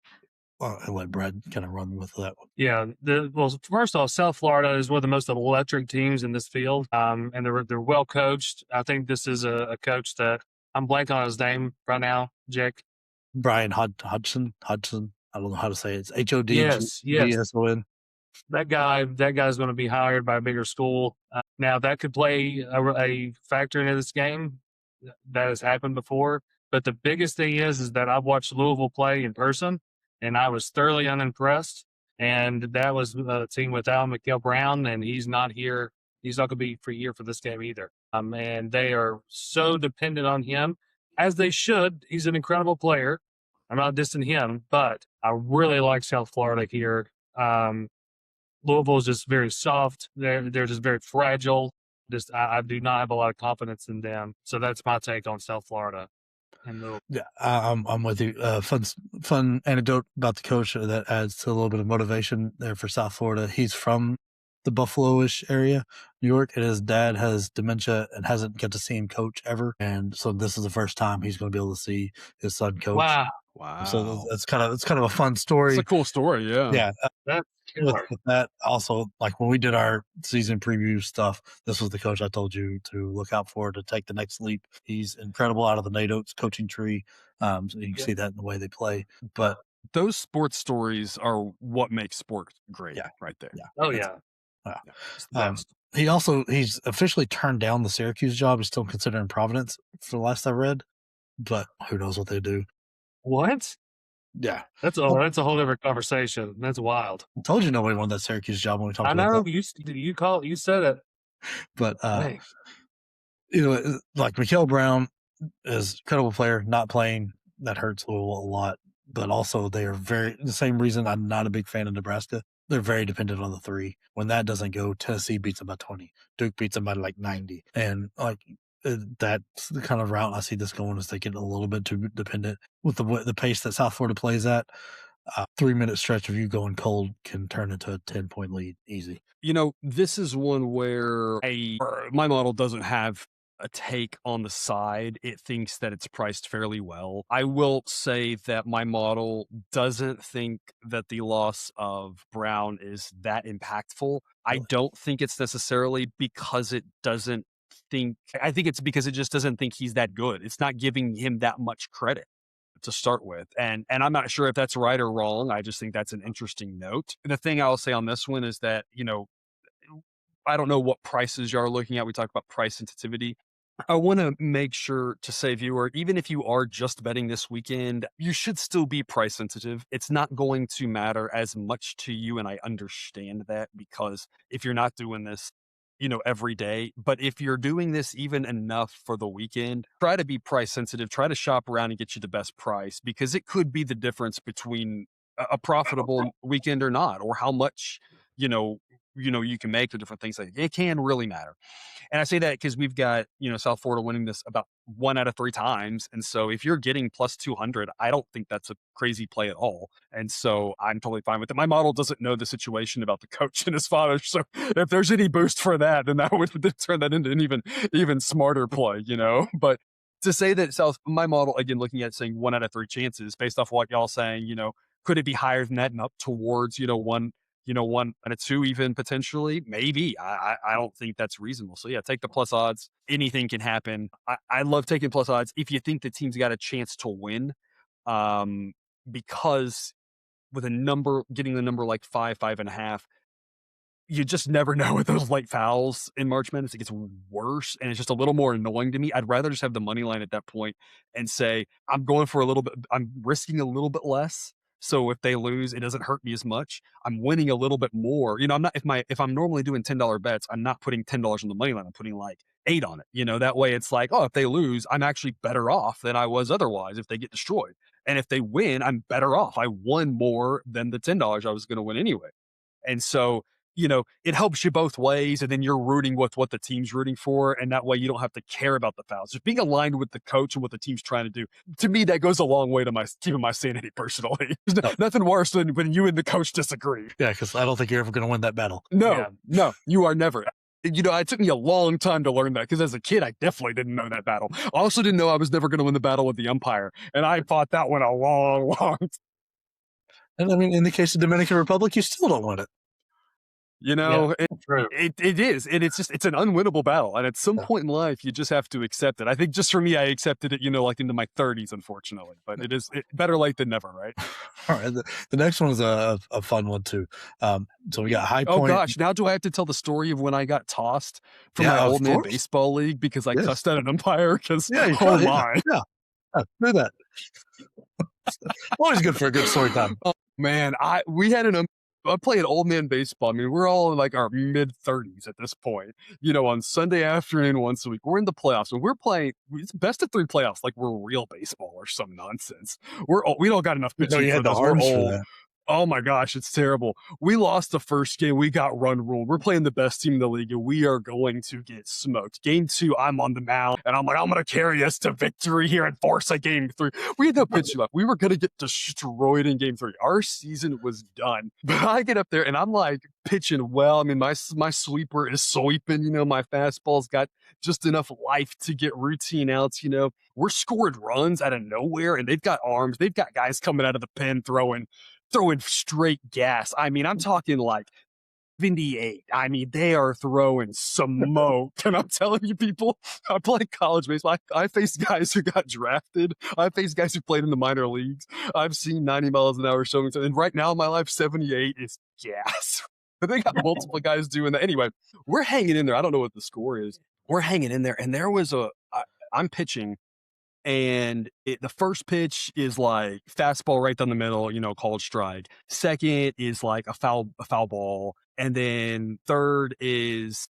I'll let Brad kind of run with that one. Yeah. Well, first off, South Florida is one of the most electric teams in this field, and they're well coached. I think this is a coach that I'm blanking on his name right now, Jake. Brian Hodgson. I don't know how to say it. It's HODGSON. Yes. That guy's going to be hired by a bigger school. Now that could play a factor into this game. That has happened before. But the biggest thing is that I've watched Louisville play in person, and I was thoroughly unimpressed. And that was a team without Mikael Brown, and he's not here. He's not going to be here for this game either. And they are so dependent on him, as they should. He's an incredible player. I'm not dissing him, but I really like South Florida here. Louisville is just very soft. They're just very fragile. I do not have a lot of confidence in them. So that's my take on South Florida. Yeah, I'm with you. Fun anecdote about the coach that adds to a little bit of motivation there for South Florida. He's from the Buffalo-ish area, New York, and his dad has dementia and hasn't got to see him coach ever. And so this is the first time he's going to be able to see his son coach. Wow. So it's kind of a fun story. It's a cool story. Yeah. Yeah. That's with that also, like when we did our season preview stuff, this was the coach I told you to look out for to take the next leap. He's incredible out of the Nate Oates coaching tree. So you can see that in the way they play. But those sports stories are what makes sport great. Yeah. Right there. Yeah. Oh yeah. He's officially turned down the Syracuse job. He's still considering Providence for the last I read, but who knows what they do. What? Yeah. That's a whole different conversation. That's wild. I told you nobody wanted that Syracuse job when we talked I about know that. you said it. But like Mikael Brown is an incredible player, not playing, that hurts Louisville a lot. But also they are the same reason I'm not a big fan of Nebraska. They're very dependent on the three. When that doesn't go, Tennessee beats them by 20. Duke beats them by like 90. And that's the kind of route I see this going, is they get a little bit too dependent with the pace that South Florida plays at. 3-minute stretch of you going cold can turn into a 10-point lead easy. This is one where my model doesn't have a take on the side. It thinks that it's priced fairly well. I will say that my model doesn't think that the loss of Brown is that impactful. I don't think it's necessarily because it doesn't I think it's because it just doesn't think he's that good. It's not giving him that much credit to start with. And I'm not sure if that's right or wrong. I just think that's an interesting note. The thing I'll say on this one is that, I don't know what prices you're looking at. We talked about price sensitivity. I want to make sure to say, viewer, even if you are just betting this weekend, you should still be price sensitive. It's not going to matter as much to you. And I understand that, because if you're not doing this, every day, but if you're doing this even enough for the weekend, try to be price sensitive, try to shop around and get you the best price, because it could be the difference between a profitable weekend or not, or how much, you can make, the different things. Like, it can really matter. And I say that because we've got, South Florida winning this about 1 out of 3 times. And so if you're getting plus 200, I don't think that's a crazy play at all. And so I'm totally fine with it. My model doesn't know the situation about the coach and his father. So if there's any boost for that, then that would turn that into an even smarter play, But to say that my model, again, looking at saying 1 out of 3 chances based off what y'all saying, could it be higher than that and up towards, 1 and a 2 even potentially? Maybe. I don't think that's reasonable. So yeah, take the plus odds. Anything can happen. I love taking plus odds if you think the team's got a chance to win. Because with getting the number like 5.5, you just never know with those late fouls in March Madness. It gets worse, and it's just a little more annoying to me. I'd rather just have the money line at that point and say, I'm going for a little bit, I'm risking a little bit less. So if they lose, it doesn't hurt me as much. I'm winning a little bit more. I'm not, if I'm normally doing $10 bets, I'm not putting $10 on the money line. I'm putting like 8 on it. That way it's like, oh, if they lose, I'm actually better off than I was otherwise if they get destroyed. And if they win, I'm better off. I won more than the $10 I was going to win anyway. And so, it helps you both ways. And then you're rooting with what the team's rooting for. And that way you don't have to care about the fouls. Just being aligned with the coach and what the team's trying to do. To me, that goes a long way to keeping my sanity personally. There's nothing worse than when you and the coach disagree. Yeah, because I don't think you're ever going to win that battle. No, you are never. It took me a long time to learn that, because as a kid, I definitely didn't know that battle. I also didn't know I was never going to win the battle with the umpire. And I fought that one a long, long time. And I mean, in the case of Dominican Republic, you still don't win it. It is. And it's an unwinnable battle. And at some point in life, you just have to accept it. I think just for me, I accepted it, like into my 30s, unfortunately. But it is better late than never, right? All right. The next one is a fun one, too. So we got High Point. Oh, gosh. Now do I have to tell the story of when I got tossed from my old man baseball league because I cussed at an umpire? Because, oh, my. Yeah. Do that. Always good for a good story time. Oh, man. I play an old man baseball. I mean, we're all in like our mid 30s at this point, on Sunday afternoon once a week. We're in the playoffs and we're playing it's best of 3 playoffs. Like we're real baseball or some nonsense. We don't got enough pitching. You had the arms for that. Oh my gosh, it's terrible. We lost the first game. We got run ruled. We're playing the best team in the league, and we are going to get smoked. Game 2, I'm on the mound, and I'm like, I'm going to carry us to victory here and force a game 3. We had no pitching left. We were going to get destroyed in game 3. Our season was done. But I get up there, and I'm like pitching well. I mean, my sweeper is sweeping. My fastball's got just enough life to get routine outs. We're scoring runs out of nowhere, and they've got arms. They've got guys coming out of the pen throwing straight gas. I mean, I'm talking like 78. I mean, they are throwing smoke. And I'm telling you, people, I play college baseball. I faced guys who got drafted. I faced guys who played in the minor leagues. I've seen 90 miles an hour showing. And right now in my life, 78 is gas. But they got multiple guys doing that. Anyway, we're hanging in there. I don't know what the score is. We're hanging in there. And there was I'm pitching. And the first pitch is like fastball right down the middle, called strike. Second is like a foul ball. And then third is,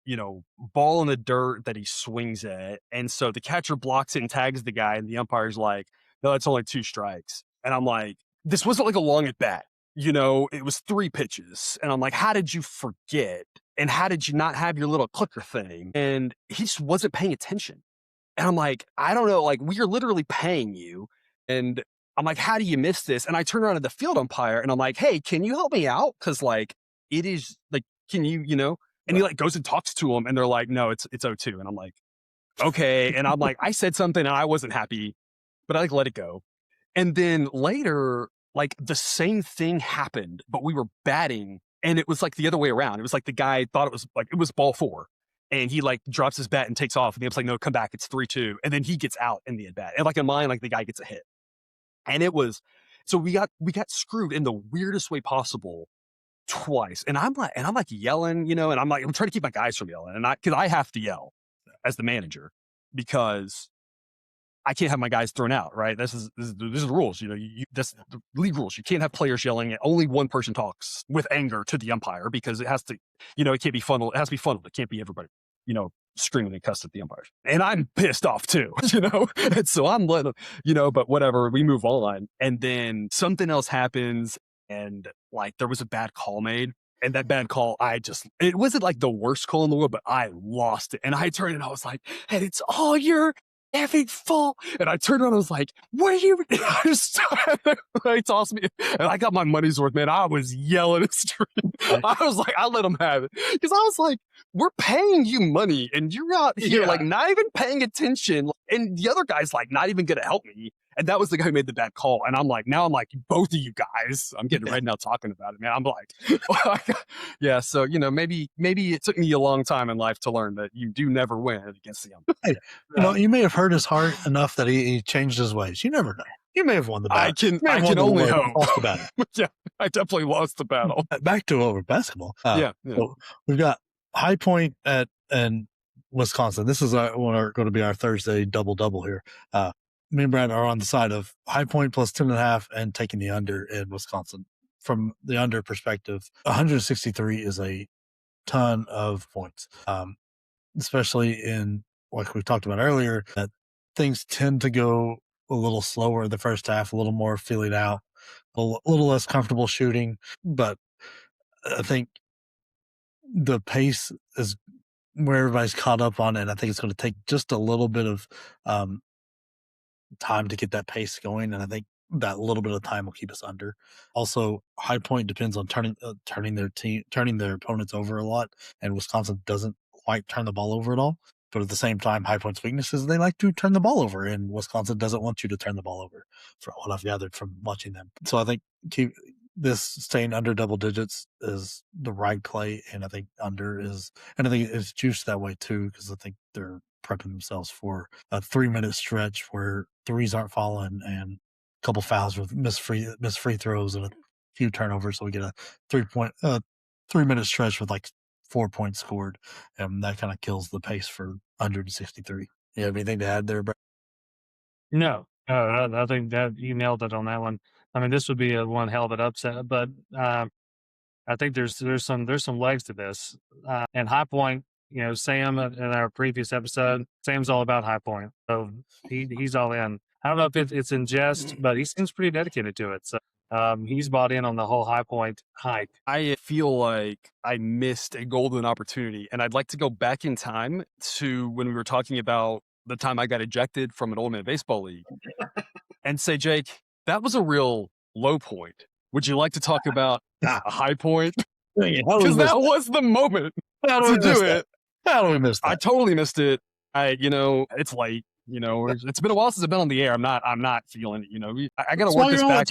ball in the dirt that he swings at. And so the catcher blocks it and tags the guy. And the umpire's like, no, that's only 2 strikes. And I'm like, this wasn't like a long at bat. It was 3 pitches. And I'm like, how did you forget? And how did you not have your little clicker thing? And he just wasn't paying attention. And I'm like, I don't know, like, we are literally paying you. And I'm like, how do you miss this? And I turn around to the field umpire and I'm like, hey, can you help me out? Cause like, it is like, can you, and he like goes and talks to him and they're like, no, it's 0-2. And I'm like, okay. And I'm like, I said something and I wasn't happy, but I like let it go. And then later, like the same thing happened, but we were batting and it was like the other way around. It was like the guy thought it was ball 4. and he like drops his bat and takes off, and the ump's like, no, come back, it's 3-2, and then he gets out in the at bat, and like in mine, like the guy gets a hit, and it was so we got screwed in the weirdest way possible twice, and I'm like yelling, you know, and I'm trying to keep my guys from yelling, and because I have to yell as the manager because I can't have my guys thrown out, right? This is the rules, you know. That's the league rules. You can't have players yelling. Only one person talks with anger to the umpire because it has to, you know, it can't be funneled. It has to be funneled. It can't be everybody, you know, screaming and cussing at the umpires. And I'm pissed off too, you know. And so I'm letting, you know, but whatever. We move on, and then something else happens, and like there was a bad call made. And that bad call, it wasn't like the worst call in the world, but I lost it. And I turned and I was like, and it's all your effing fault. And I turned around, I was like, what are you? I just, he tossed me. And I got my money's worth, man. I was yelling and screaming. I was like, I let him have it. Because I was like, we're paying you money and you're out here like not even paying attention. And the other guy's like not even going to help me. And that was the guy who made the bad call. And I'm like, both of you guys, I'm getting red now talking about it, man. I'm like, yeah. So, you know, maybe it took me a long time in life to learn that you do never win against the umpire. Hey, you know, you may have hurt his heart enough that he changed his ways. You never know. You may have won the battle. I can only hope. Lost the battle. Yeah, I definitely lost the battle. Back to over basketball. So we've got High Point and Wisconsin. This is going to be our Thursday double here. Me and Brad are on the side of High Point plus 10.5 and taking the under in Wisconsin. From the under perspective, 163 is a ton of points, especially in, like we talked about earlier, that things tend to go a little slower in the first half, a little more feeling out, a little less comfortable shooting. But I think the pace is where everybody's caught up on it. And I think it's going to take just a little bit of time to get that pace going, and I think that little bit of time will keep us under. Also, High Point depends on turning their opponents over a lot, and Wisconsin doesn't quite turn the ball over at all. But at the same time, High Point's weakness is they like to turn the ball over, and Wisconsin doesn't want you to turn the ball over, from what I've gathered from watching them. So I think staying under double digits is the right play, and I think it's juiced that way too, because I think they're prepping themselves for a 3-minute stretch where threes aren't falling and a couple fouls with missed free throws and a few turnovers. So we get a 3-minute stretch with like 4 points scored, and that kind of kills the pace for 163. You have anything to add there, Brad? No, I think that you nailed it on that one. I mean, this would be one hell of an upset, but I think there's some legs to this. And High Point, you know, Sam in our previous episode, Sam's all about High Point, so he's all in. I don't know if it's in jest, but he seems pretty dedicated to it. So he's bought in on the whole High Point hype. I feel like I missed a golden opportunity, and I'd like to go back in time to when we were talking about the time I got ejected from an Old Man Baseball League and say, Jake, that was a real low point. Would you like to talk about a high point? Because that was the moment to do it. How do we miss that? I totally missed it. It's late. You know, it's been a while since I've been on the air. I'm not feeling it. You know, I got to work this back.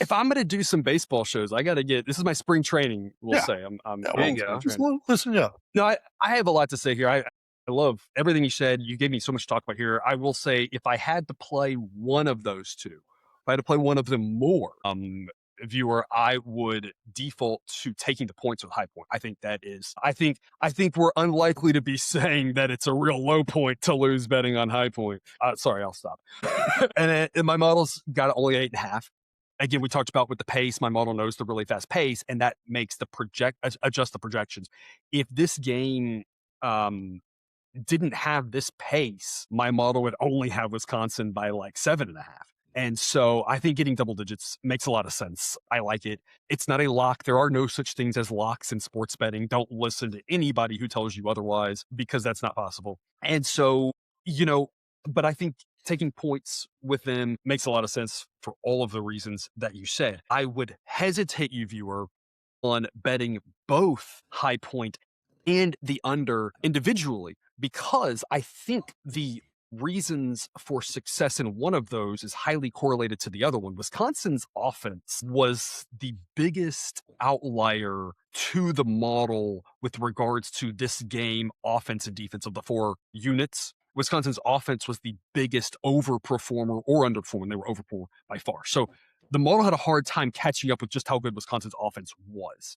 If I'm gonna do some baseball shows, I got to get. This is my spring training. We'll say. Listen, yeah. No, I have a lot to say here. I love everything you said. You gave me so much to talk about here. I will say, if I had to play one of those two, if I had to play one of them more, viewer, I would default to taking the points with High Point. I think that is. I think we're unlikely to be saying that it's a real low point to lose betting on High Point. Sorry, I'll stop. and my model's got only 8.5. Again, we talked about with the pace. My model knows the really fast pace, and that makes adjust the projections. If this game didn't have this pace, my model would only have Wisconsin by like 7.5. And so I think getting double digits makes a lot of sense. I like it. It's not a lock. There are no such things as locks in sports betting. Don't listen to anybody who tells you otherwise, because that's not possible. And so, you know, but I think taking points with them makes a lot of sense for all of the reasons that you said. I would hesitate, you viewer, on betting both High Point and the under individually, because I think the reasons for success in one of those is highly correlated to the other one. Wisconsin's offense was the biggest outlier to the model with regards to this game, offense and defense of the 4 units. Wisconsin's offense was the biggest overperformer or underperformer. They were overperformer by far. So the model had a hard time catching up with just how good Wisconsin's offense was,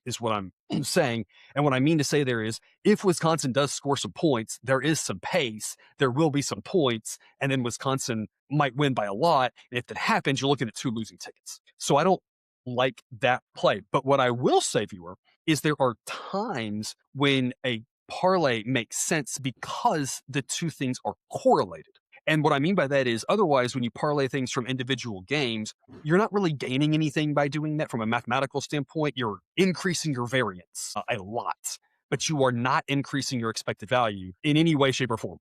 is what I'm saying. And what I mean to say there is, if Wisconsin does score some points, there is some pace, there will be some points, and then Wisconsin might win by a lot. And if that happens, you're looking at 2 losing tickets. So I don't like that play. But what I will say, viewer, is there are times when a parlay makes sense because the 2 things are correlated. And what I mean by that is, otherwise, when you parlay things from individual games, you're not really gaining anything by doing that from a mathematical standpoint. You're increasing your variance a lot, but you are not increasing your expected value in any way, shape, or form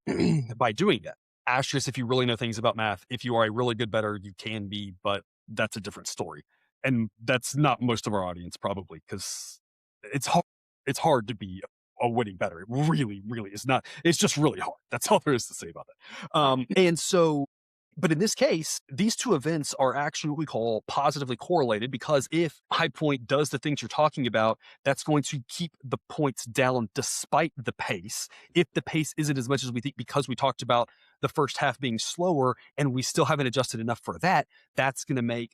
by doing that. Asterisk, if you really know things about math, if you are a really good bettor, you can be, but that's a different story. And that's not most of our audience, probably, because it's hard. It's hard to be a winning bettor. It really, really is not. It's just really hard. That's all there is to say about that. And so, but in this case, these 2 events are actually what we call positively correlated, because if High Point does the things you're talking about, that's going to keep the points down despite the pace. If the pace isn't as much as we think, because we talked about the first half being slower and we still haven't adjusted enough for that, that's going to make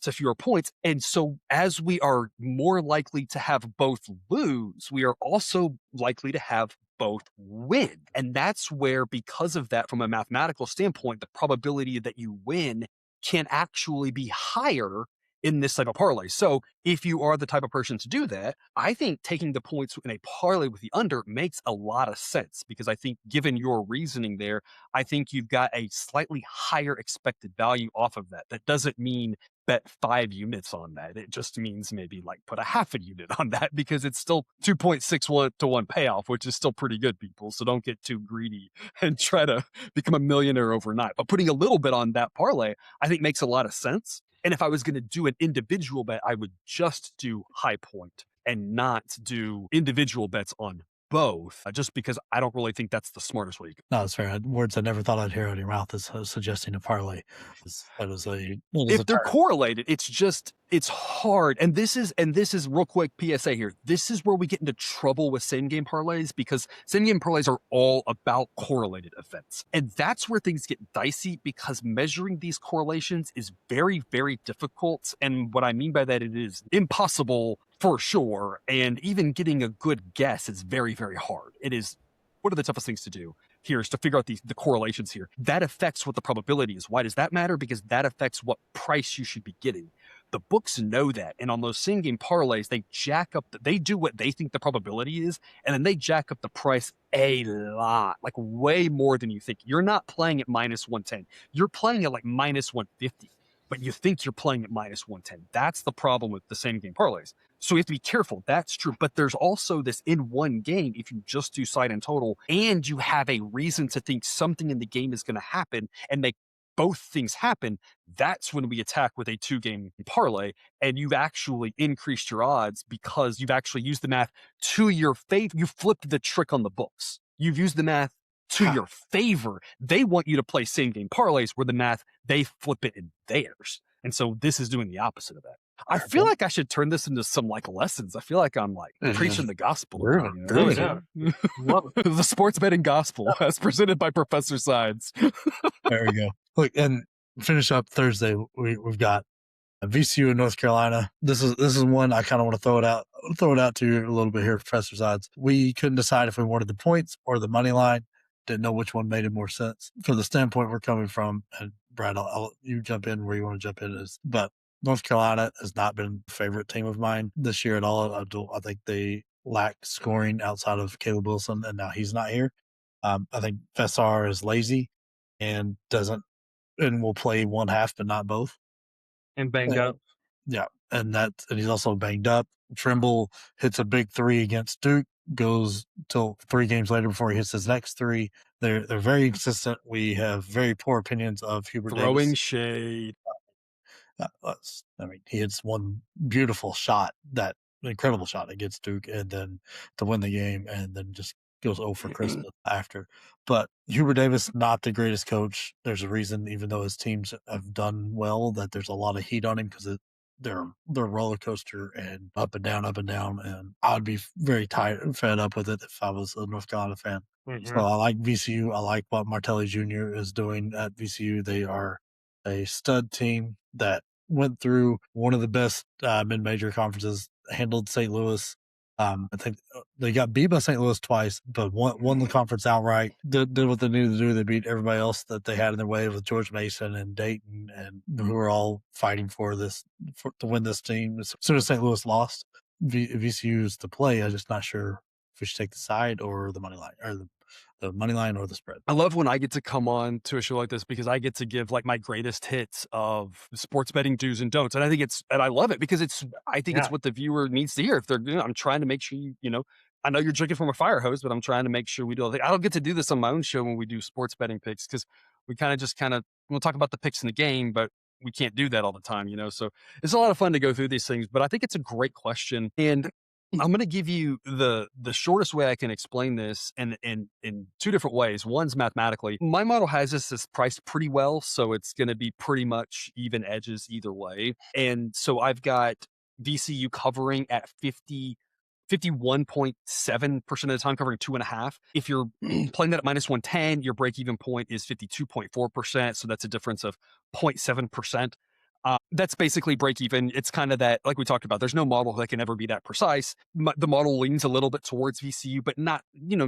to fewer points. And so as we are more likely to have both lose, we are also likely to have both win. And that's where, because of that, from a mathematical standpoint, the probability that you win can actually be higher in this type of parlay. So if you are the type of person to do that, I think taking the points in a parlay with the under makes a lot of sense, because I think, given your reasoning there, I think you've got a slightly higher expected value off of that. That doesn't mean bet 5 units on that. It just means maybe like put a half a unit on that, because it's still 2.61 to 1 payoff, which is still pretty good, people. So don't get too greedy and try to become a millionaire overnight. But putting a little bit on that parlay, I think, makes a lot of sense. And if I was going to do an individual bet, I would just do High Point and not do individual bets on both, just because I don't really think that's the smartest way. No, that's fair. Words I never thought I'd hear out of your mouth is suggesting a parlay. That is a If they're correlated, it's hard. And this is real quick PSA here. This is where we get into trouble with same game parlays, because same game parlays are all about correlated events. And that's where things get dicey, because measuring these correlations is very, very difficult. And what I mean by that, it is impossible for sure. And even getting a good guess is very, very hard. It is one of the toughest things to do here, is to figure out the correlations here. That affects what the probability is. Why does that matter? Because that affects what price you should be getting. The books know that. And on those same game parlays, they jack up, they do what they think the probability is, and then they jack up the price a lot, like way more than you think. You're not playing at minus 110. You're playing at like minus 150, but you think you're playing at minus 110. That's the problem with the same game parlays. So you have to be careful. That's true. But there's also this, in one game, if you just do side and total and you have a reason to think something in the game is going to happen and make both things happen, that's when we attack with a 2-game parlay, and you've actually increased your odds because you've actually used the math to your favor. You flipped the trick on the books. You've used the math to your favor. They want you to play same game parlays where the math, they flip it in theirs. And so this is doing the opposite of that. I feel like I should turn this into some like lessons. I feel like I'm like preaching the gospel. The sports betting gospel as presented by Professor Sides. There we go. Look, and finish up Thursday. We've got VCU in North Carolina. This is one I kind of want to throw it out to you a little bit here, Professor Sides. We couldn't decide if we wanted the points or the money line. Didn't know which one made it more sense. For the standpoint we're coming from, and Brad, you jump in where you want to jump in, but North Carolina has not been a favorite team of mine this year at all. I think they lack scoring outside of Caleb Wilson, and now he's not here. I think Fessar is lazy and will play one half but not both. And banged up. Yeah, and he's also banged up. Trimble hits a big 3 against Duke, goes till 3 games later before he hits his next 3. They're very inconsistent. We have very poor opinions of Hubert Throwing Davis. shade. He hits one beautiful shot, that incredible shot against Duke, and then to win the game, and then just goes 0 for Christmas after. But Hubert Davis, not the greatest coach. There's a reason, even though his teams have done well, that there's a lot of heat on him because they're a roller coaster and up and down, up and down. And I'd be very tired and fed up with it if I was a North Carolina fan. So I like VCU. I like what Martelli Jr. is doing at VCU. They are a stud team that went through one of the best mid-major conferences, handled St. Louis. I think they got beat by St. Louis twice, but won the conference outright. Did what they needed to do. They beat everybody else that they had in their way with George Mason and Dayton, and who were all fighting to win this team. As soon as St. Louis lost, VCU is to play. I'm just not sure if we should take the side or the money line, or the money line or the spread. I love when I get to come on to a show like this because I get to give like my greatest hits of sports betting do's and don'ts. And I love it because I think it's what the viewer needs to hear. If they're, I'm trying to make sure I know you're drinking from a fire hose, but I'm trying to make sure we do all the things. I don't get to do this on my own show when we do sports betting picks because we we'll talk about the picks in the game, but we can't do that all the time, So it's a lot of fun to go through these things, but I think it's a great question. And I'm going to give you the shortest way I can explain this in two different ways. One's mathematically. My model has this as priced pretty well, so it's going to be pretty much even edges either way. And so I've got VCU covering at 51.7% of the time, covering 2.5. If you're playing that at minus 110, your break-even point is 52.4%. So that's a difference of 0.7%. That's basically break even. It's kind of that, like we talked about, there's no model that can ever be that precise. The model leans a little bit towards VCU, but not,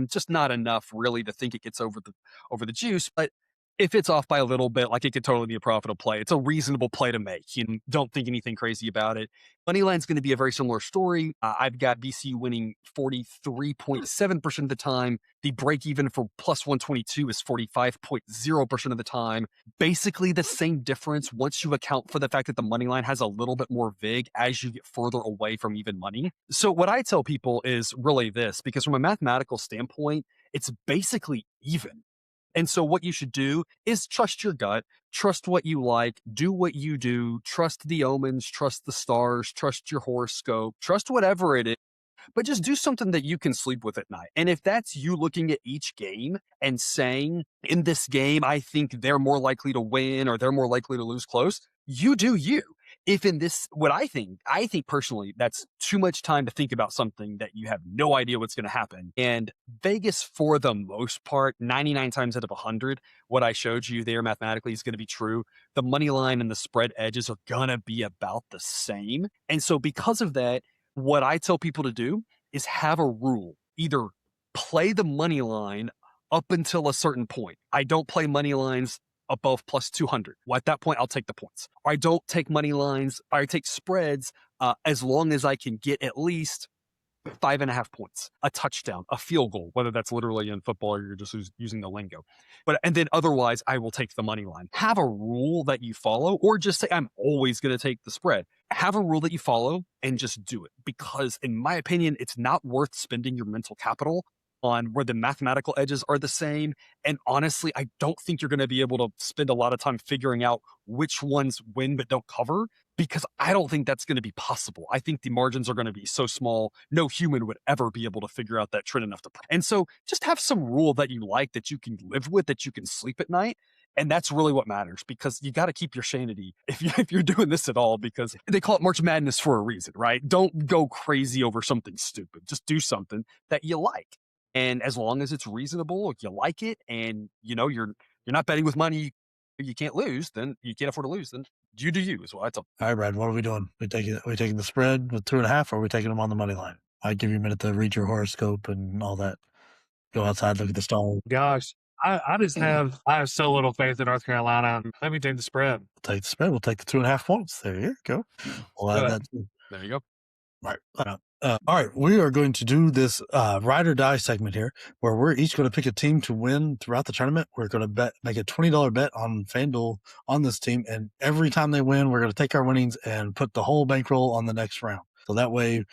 just not enough really to think it gets over the juice. But if it's off by a little bit, like it could totally be a profitable play. It's a reasonable play to make. Don't think anything crazy about it. Moneyline's going to be a very similar story. I've got VCU winning 43.7% of the time. The break even for plus 122 is 45.0% of the time. Basically the same difference once you account for the fact that the money line has a little bit more vig as you get further away from even money. So what I tell people is really this, because from a mathematical standpoint, it's basically even. And so what you should do is trust your gut, trust what you like, do what you do, trust the omens, trust the stars, trust your horoscope, trust whatever it is, but just do something that you can sleep with at night. And if that's you looking at each game and saying, in this game, I think they're more likely to win or they're more likely to lose close, you do you. If in this, what I think personally, that's too much time to think about something that you have no idea what's going to happen. And Vegas, for the most part, 99 times out of 100, what I showed you there mathematically is going to be true. The money line and the spread edges are going to be about the same. And so because of that, what I tell people to do is have a rule. Either play the money line up until a certain point. I don't play money lines above plus 200. Well, at that point, I'll take the points. Or I don't take money lines. I take spreads as long as I can get at least 5.5 points, a touchdown, a field goal, whether that's literally in football or you're just using the lingo. And then otherwise, I will take the money line. Have a rule that you follow, or just say, I'm always going to take the spread. Have a rule that you follow and just do it. Because in my opinion, it's not worth spending your mental capital on where the mathematical edges are the same. And honestly, I don't think you're going to be able to spend a lot of time figuring out which ones win but don't cover, because I don't think that's going to be possible. I think the margins are going to be so small, no human would ever be able to figure out that trend enough to. And so just have some rule that you like, that you can live with, that you can sleep at night. And that's really what matters, because you got to keep your sanity if you're doing this at all, because they call it March Madness for a reason, right? Don't go crazy over something stupid. Just do something that you like. And as long as it's reasonable, you like it, and you're not betting with money you can't lose, then you can't afford to lose, then you do you, is what I tell. All right, Brad, what are we doing? We taking the spread with 2.5, or are we taking them on the money line? I give you a minute to read your horoscope and all that. Go outside, look at the stars. Gosh, I have so little faith in North Carolina. Let me take the spread. We'll take the spread. We'll take the 2.5 points. There you go. We'll add that too. There you go. Right. All right, we are going to do this ride or die segment here, where we're each going to pick a team to win throughout the tournament. We're going to make a $20 bet on FanDuel on this team, and every time they win, we're going to take our winnings and put the whole bankroll on the next round. So that way,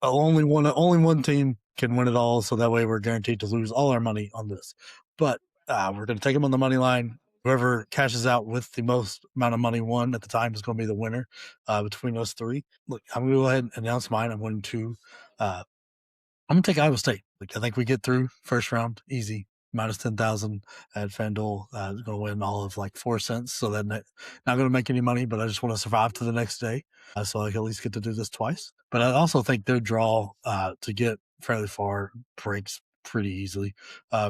only one team can win it all. So that way, we're guaranteed to lose all our money on this. But we're going to take them on the money line. Whoever cashes out with the most amount of money won at the time is going to be the winner between us three. Look, I'm going to go ahead and announce mine. I'm going to take Iowa State. Like, I think we get through first round easy. Minus 10,000 at FanDuel. Going to win all of like 4 cents. So then not going to make any money, but I just want to survive to the next day. So I can at least get to do this twice. But I also think their draw to get fairly far breaks pretty easily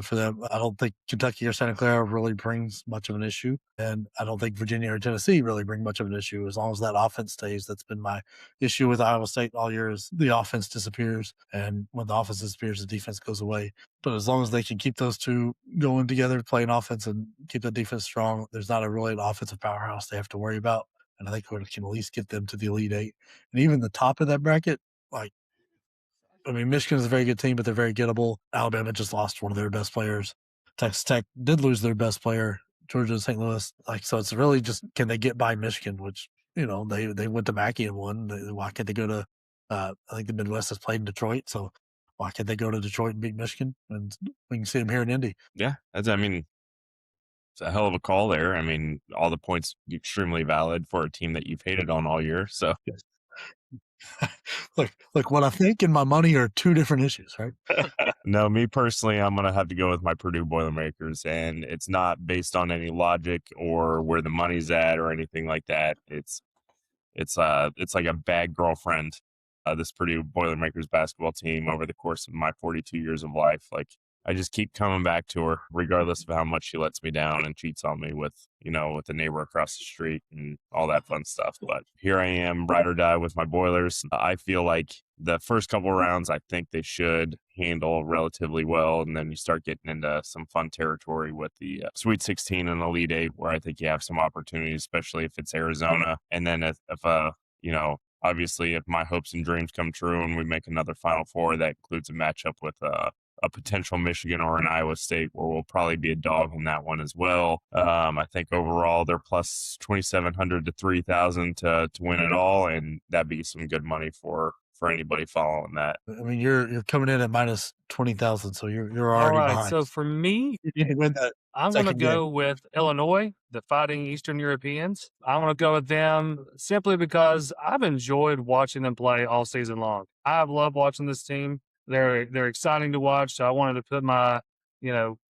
for them. I don't think Kentucky or Santa Clara really brings much of an issue. And I don't think Virginia or Tennessee really bring much of an issue as long as that offense stays. That's been my issue with Iowa State all year is the offense disappears. And when the offense disappears, the defense goes away. But as long as they can keep those two going together, playing offense and keep the defense strong, there's not a really an offensive powerhouse they have to worry about. And I think we can at least get them to the Elite Eight. And even the top of that bracket, like, I mean, Michigan is a very good team, but they're very gettable. Alabama just lost one of their best players. Texas Tech did lose their best player. Georgia and St. Louis. Like, so it's really just, can they get by Michigan, which, you know, they went to Mackey and won. Why can't they go to, I think the Midwest has played in Detroit. So why can't they go to Detroit and beat Michigan? And we can see them here in Indy. Yeah. It's a hell of a call there. I mean, all the points extremely valid for a team that you've hated on all year. So Look, what I think and my money are two different issues, right? no, me personally, I'm going to have to go with my Purdue Boilermakers, and it's not based on any logic or where the money's at or anything like that. It's like a bad girlfriend, this Purdue Boilermakers basketball team over the course of my 42 years of life. Like, I just keep coming back to her, regardless of how much she lets me down and cheats on me with the neighbor across the street and all that fun stuff. But here I am, ride or die with my Boilers. I feel like the first couple rounds, I think they should handle relatively well. And then you start getting into some fun territory with the Sweet 16 and Elite Eight, where I think you have some opportunities, especially if it's Arizona. And then if obviously, if my hopes and dreams come true and we make another Final Four, that includes a matchup with a potential Michigan or an Iowa State, where we'll probably be a dog in that one as well. I think overall they're plus 2,700 to 3,000 to win it all, and that'd be some good money for anybody following that. I mean, you're coming in at minus 20,000, so you're All already right. behind. So for me, You can win that. I'm going to Second go with Illinois, the Fighting Eastern Europeans. I'm going to go with them simply because I've enjoyed watching them play all season long. I've loved watching this team. They're exciting to watch. So I wanted to put my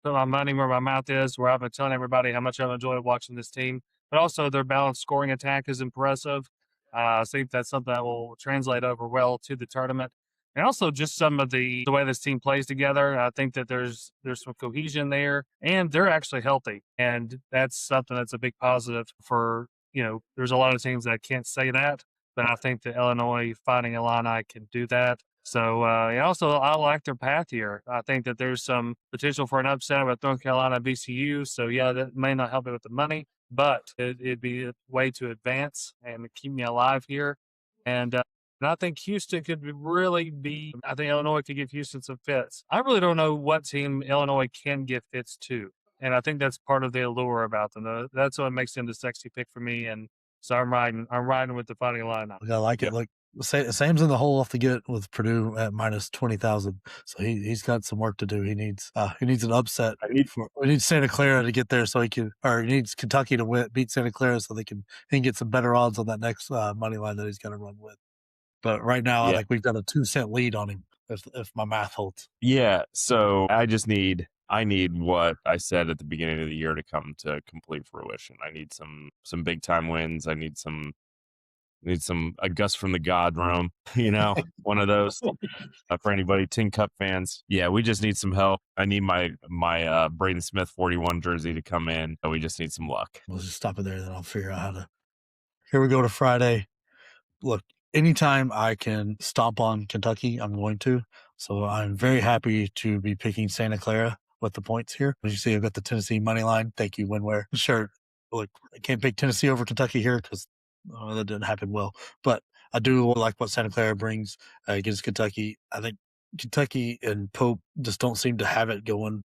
money where my mouth is, where I've been telling everybody how much I've enjoyed watching this team. But also their balanced scoring attack is impressive. I think that's something that will translate over well to the tournament. And also just some of the way this team plays together. I think that there's some cohesion there, and they're actually healthy. And that's something that's a big positive for, there's a lot of teams that can't say that, but I think the Illinois Fighting Illini can do that. So, and also I like their path here. I think that there's some potential for an upset with North Carolina BCU. So yeah, that may not help me with the money, but it'd be a way to advance and keep me alive here. And I think Houston could really be, I think Illinois could give Houston some fits. I really don't know what team Illinois can give fits to. And I think that's part of the allure about them. That's what makes them the sexy pick for me. And so I'm riding with the Fighting Illini. I like it. Like, Sam's in the hole off the get with Purdue at minus 20,000. So he's got some work to do. He needs an upset. We need Santa Clara to get there so he needs Kentucky to beat Santa Clara so he can get some better odds on that next money line that he's got to run with. But right now, I think we've got a 2-cent lead on him if my math holds. Yeah. So I need what I said at the beginning of the year to come to complete fruition. I need some big time wins. I need a gust from the God room, one of those for anybody Tin Cup fans. Yeah, we just need some help. I need my Braden Smith 41 jersey to come in. We just need some luck. We'll just stop it there, then I'll figure out how to. Here we go to Friday. Look, anytime I can stomp on Kentucky, I'm going to. So I'm very happy to be picking Santa Clara with the points here. As you see, I've got the Tennessee money line. Thank you, Winware. Sure, look, I can't pick Tennessee over Kentucky here because that didn't happen well. But I do like what Santa Clara brings against Kentucky. I think Kentucky and Pope just don't seem to have it going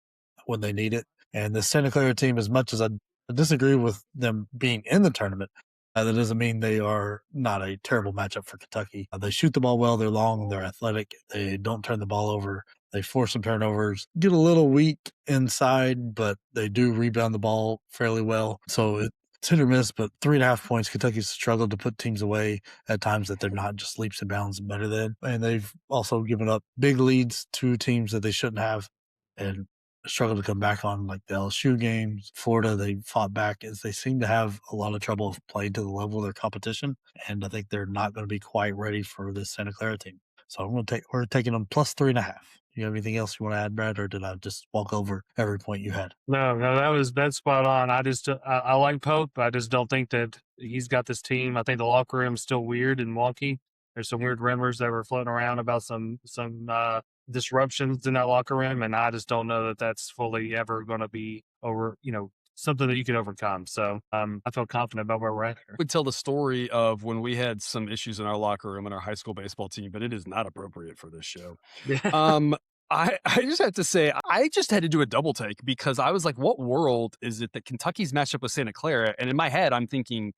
when they need it. And the Santa Clara team, as much as I disagree with them being in the tournament, that doesn't mean they are not a terrible matchup for Kentucky. They shoot the ball well. They're long. They're athletic. They don't turn the ball over. They force some turnovers. Get a little weak inside, but they do rebound the ball fairly well. So it's hit or miss, but 3.5 points. Kentucky's struggled to put teams away at times that they're not just leaps and bounds better than. And they've also given up big leads to teams that they shouldn't have and struggled to come back on, like the LSU games. Florida, they fought back as they seem to have a lot of trouble playing to the level of their competition. And I think they're not going to be quite ready for this Santa Clara team. So we're taking them plus 3.5. You have anything else you want to add, Brad, or did I just walk over every point you had? No, that's spot on. I like Pope. I just don't think that he's got this team. I think the locker room is still weird and wonky. There's some weird rumors that were floating around about some disruptions in that locker room, and I just don't know that that's fully ever going to be over. Something that you can overcome. So I feel confident about where we're at here. Would tell the story of when we had some issues in our locker room in our high school baseball team, but it is not appropriate for this show. I just have to say, I just had to do a double take because I was like, what world is it that Kentucky's matched up with Santa Clara? And in my head, I'm thinking,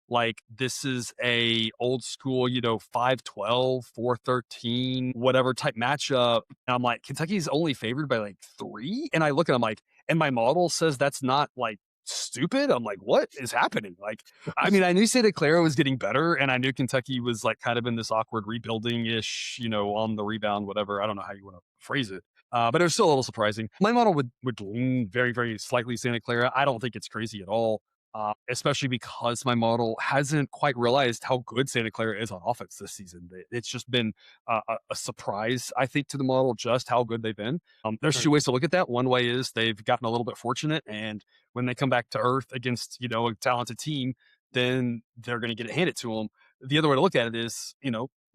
like, this is a old school, 5-12, 4-13, whatever type matchup. And I'm like, Kentucky's only favored by like 3. And I look and I'm like, and my model says that's not like stupid. I'm like, what is happening? Like, I mean, I knew Santa Clara was getting better and I knew Kentucky was like kind of in this awkward rebuilding ish, on the rebound, whatever. I don't know how you want to phrase it. But it was still a little surprising. My model would lean very, very slightly Santa Clara. I don't think it's crazy at all. Especially because my model hasn't quite realized how good Santa Clara is on offense this season. It's just been a surprise, I think, to the model just how good they've been. There's 2 ways to look at that. One way is they've gotten a little bit fortunate, and when they come back to earth against a talented team, then they're going to get it handed to them. The other way to look at it is,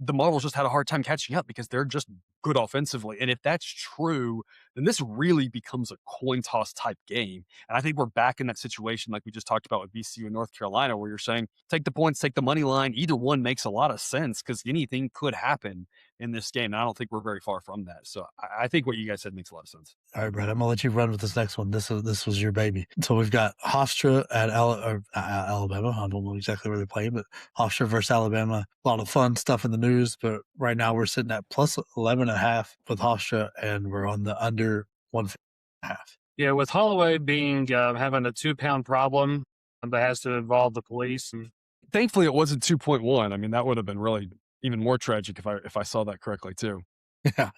the model's just had a hard time catching up because they're just good offensively. And if that's true, then this really becomes a coin toss type game. And I think we're back in that situation like we just talked about with VCU and North Carolina, where you're saying, take the points, take the money line. Either one makes a lot of sense because anything could happen in this game. And I don't think we're very far from that. So I think what you guys said makes a lot of sense. All right, Brad, I'm going to let you run with this next one. This was your baby. So we've got Hofstra at Alabama. I don't know exactly where they're playing, but Hofstra versus Alabama. A lot of fun stuff in the news, but right now we're sitting at plus 11.5 with Hofstra, and we're on the under 1.5. Yeah, with Holloway being having a 2-pound problem that has to involve the police. And thankfully, it wasn't 2.1. I mean, that would have been really even more tragic if I saw that correctly too.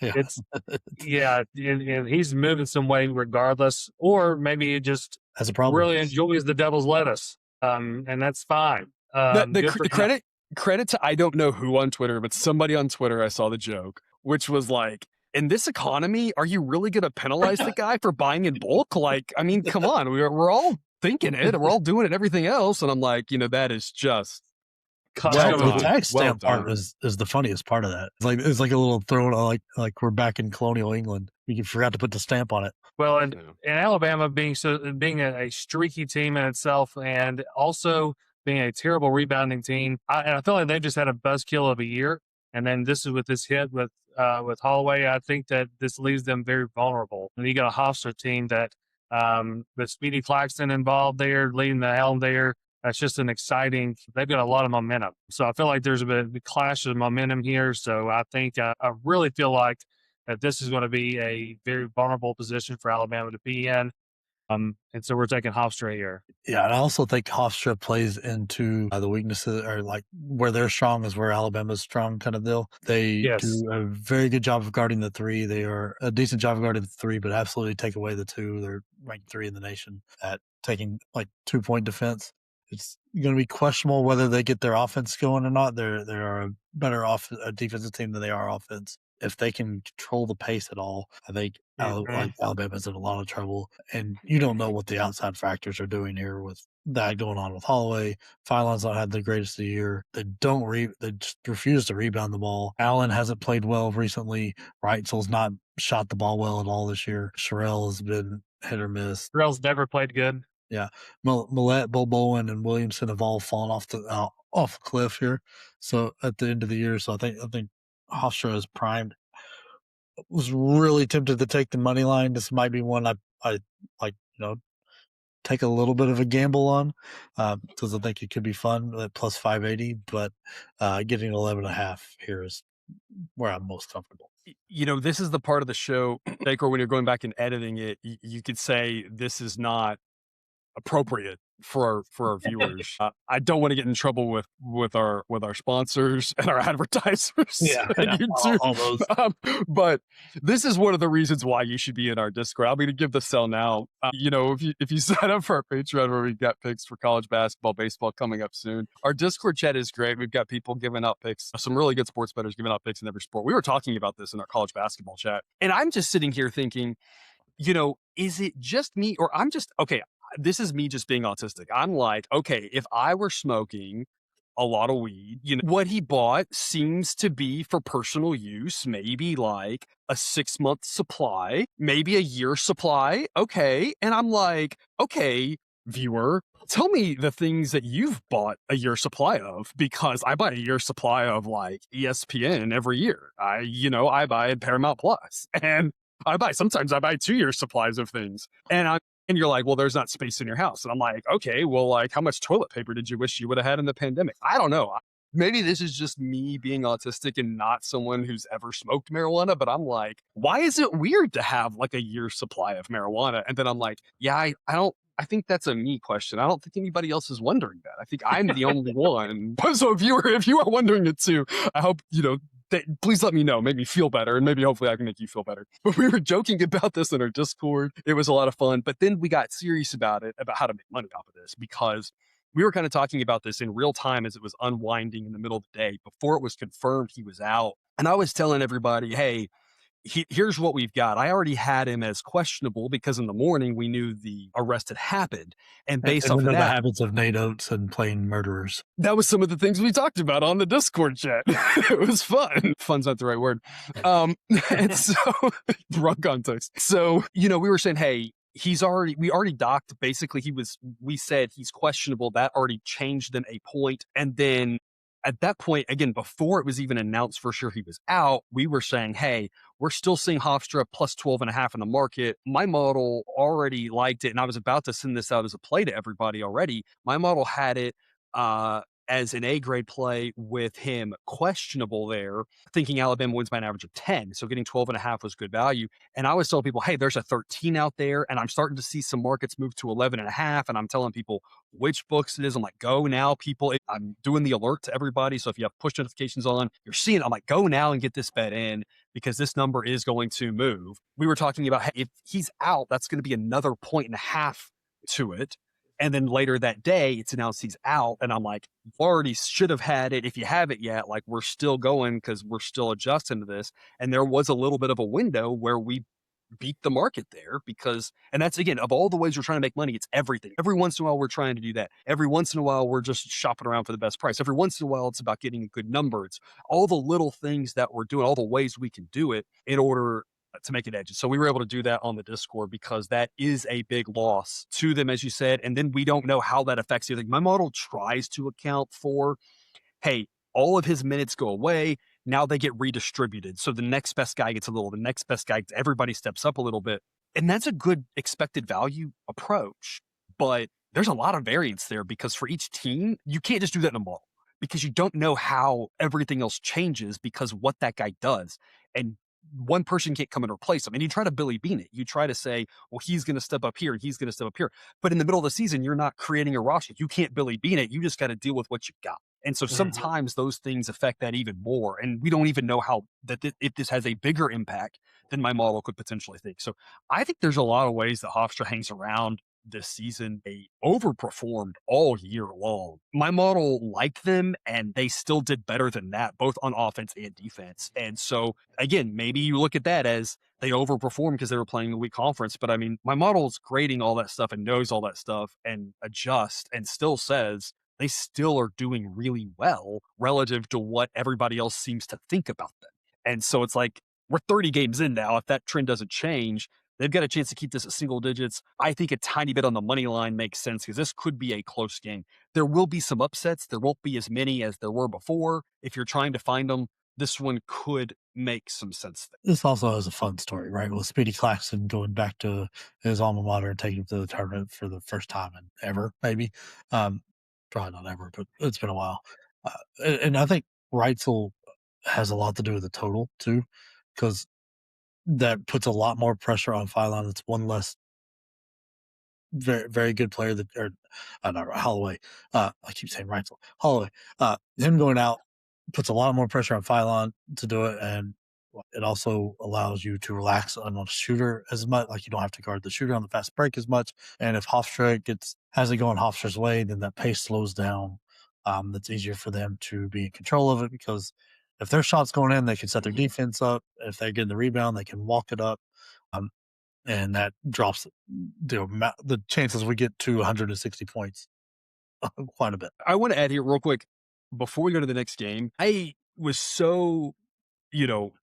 Yeah. And he's moving some weight regardless, or maybe he just has a problem. Really enjoys the devil's lettuce, and that's fine. The credit to, I don't know who on Twitter, but somebody on Twitter, I saw the joke, which was like, in this economy, are you really going to penalize the guy for buying in bulk? Like, I mean, come on, we're all thinking it, and we're all doing it, everything else, and I'm like, that is just. The tax stamp part is the funniest part of that. It's like a little throw, like we're back in colonial England. We forgot to put the stamp on it. Well, and Alabama being a streaky team in itself, and also being a terrible rebounding team, I feel like they just had a buzzkill of a year. And then this is with this hit with Holloway. I think that this leaves them very vulnerable. And you got a Hofstra team that with Speedy Claxton involved there, leading the helm there. That's just they've got a lot of momentum. So I feel like there's a bit of a clash of momentum here. So I think I really feel like that this is going to be a very vulnerable position for Alabama to be in. And so we're taking Hofstra here. Yeah, and I also think Hofstra plays into the weaknesses, or like where they're strong is where Alabama's strong kind of deal. They do a very good job of guarding the 3. They are a decent job of guarding the 3, but absolutely take away the 2. They're ranked 3 in the nation at taking like 2-point defense. It's going to be questionable whether they get their offense going or not. They're a better defensive team than they are offense. If they can control the pace at all, I think Alabama's in a lot of trouble. And you don't know what the outside factors are doing here with that going on with Holloway. Phylon's not had the greatest of the year. They just refuse to rebound the ball. Allen hasn't played well recently. Reitzel's not shot the ball well at all this year. Sherrill has been hit or miss. Sherrill's never played good. Yeah, Millette, Bowen, and Williamson have all fallen off the cliff here. So at the end of the year, so I think Hofstra is primed. I was really tempted to take the money line. This might be one I like, take a little bit of a gamble on because I think it could be fun at plus 580. But getting 11.5 here is where I'm most comfortable. This is the part of the show, Baker, when you're going back and editing it, you could say this is not appropriate for our viewers. I don't want to get in trouble with our sponsors and our advertisers Yeah, on yeah, YouTube. all those. But this is one of the reasons why you should be in our Discord. I'm going to give the sell now. If you sign up for our Patreon, where we've got picks for college basketball, baseball coming up soon. Our Discord chat is great. We've got people giving out picks, some really good sports bettors giving out picks in every sport. We were talking about this in our college basketball chat, and I'm just sitting here thinking, is it just me, or I'm just okay? This is me just being autistic. I'm like, okay, if I were smoking a lot of weed, what he bought seems to be for personal use, maybe like a 6-month supply, maybe a year supply. Okay. And I'm like, okay, viewer, tell me the things that you've bought a year supply of, because I buy a year supply of like ESPN every year. I buy Paramount Plus, and sometimes I buy 2-year supplies of things. And you're like, well, there's not space in your house. And I'm like, okay, well, like, how much toilet paper did you wish you would have had in the pandemic? I don't know. Maybe this is just me being autistic and not someone who's ever smoked marijuana, but I'm like, why is it weird to have like a year's supply of marijuana? And then I'm like, yeah, I think that's a me question. I don't think anybody else is wondering that. I think I'm the only one. So if you are wondering it too, I hope, please let me know, make me feel better, and maybe hopefully I can make you feel better. But we were joking about this in our Discord. It was a lot of fun. But then we got serious about how to make money off of this, because we were kind of talking about this in real time as it was unwinding in the middle of the day before it was confirmed he was out. And I was telling everybody, hey, here's what we've got. I already had him as questionable because in the morning we knew the arrest had happened. And based And off we of know the that, habits of Nate Oates and playing murderers. that was some of the things we talked about on the Discord chat. It was fun. Fun's not the right word. And so wrong context. So, we were saying, hey, we already docked. Basically, we said he's questionable. That already changed them a point. And then at that point, again, before it was even announced for sure he was out, we were saying, hey, we're still seeing Hofstra plus 12.5 in the market. My model already liked it, and I was about to send this out as a play to everybody already. My model had it as an A grade play with him questionable there, thinking Alabama wins by an average of 10. So getting 12.5 was good value. And I was telling people, hey, there's a 13 out there, and I'm starting to see some markets move to 11.5. And I'm telling people which books it is. I'm like, go now, people. I'm doing the alert to everybody. So if you have push notifications on, you're seeing it. I'm like, go now and get this bet in, because this number is going to move. We were talking about, hey, if he's out, that's going to be another 1.5 to it. And then later that day, it's announced he's out. And I'm like, you already should have had it. If you haven't yet, like, we're still going because we're still adjusting to this. And there was a little bit of a window where we beat the market there, because, and that's, again, of all the ways we're trying to make money, it's everything. Every once in a while, we're trying to do that. Every once in a while, we're just shopping around for the best price. Every once in a while, it's about getting a good number. It's all the little things that we're doing, all the ways we can do it in order to make it edgy. So we were able to do that on the Discord, because that is a big loss to them, as you said. And then we don't know how that affects you. Like, my model tries to account for, hey, all of his minutes go away. Now they get redistributed. So the next best guy gets a little, the next best guy, everybody steps up a little bit. And that's a good expected value approach. But there's a lot of variance there, because for each team, you can't just do that in a model, because you don't know how everything else changes because what that guy does. And one person can't come and replace him. And you try to Billy Bean it. You try to say, well, he's going to step up here and he's going to step up here. But in the middle of the season, you're not creating a roster. You can't Billy Bean it. You just got to deal with what you got. And so sometimes those things affect that even more. And we don't even know how if this has a bigger impact than my model could potentially think. So I think there's a lot of ways that Hofstra hangs around this season. They overperformed all year long. My model liked them, and they still did better than that, both on offense and defense. And so, again, maybe you look at that as they overperformed because they were playing the weak conference. But I mean, my model's grading all that stuff and knows all that stuff and adjusts and still says they still are doing really well relative to what everybody else seems to think about them. And so it's like, we're 30 games in now. If that trend doesn't change, they've got a chance to keep this at single digits. I think a tiny bit on the money line makes sense, because this could be a close game. There will be some upsets. There won't be as many as there were before. If you're trying to find them, this one could make some sense. This also has a fun story, right? With Speedy Claxton going back to his alma mater and taking him to the tournament for the first time in ever, maybe. Probably not ever, but it's been a while. And I think Reitzel has a lot to do with the total too, because that puts a lot more pressure on Phylon. It's one less very very good player that or not Holloway. I keep saying Reinzel. Holloway. Him going out puts a lot more pressure on Phylon to do it, and it also allows you to relax on a shooter as much. Like you don't have to guard the shooter on the fast break as much. And if Hofstra has it going Hofstra's way, then that pace slows down. That's easier for them to be in control of it because if their shots going in, they can set their defense up. If they get the rebound, they can walk it up. And that drops the chances we get to 160 points quite a bit. I want to add here real quick before we go to the next game. I was so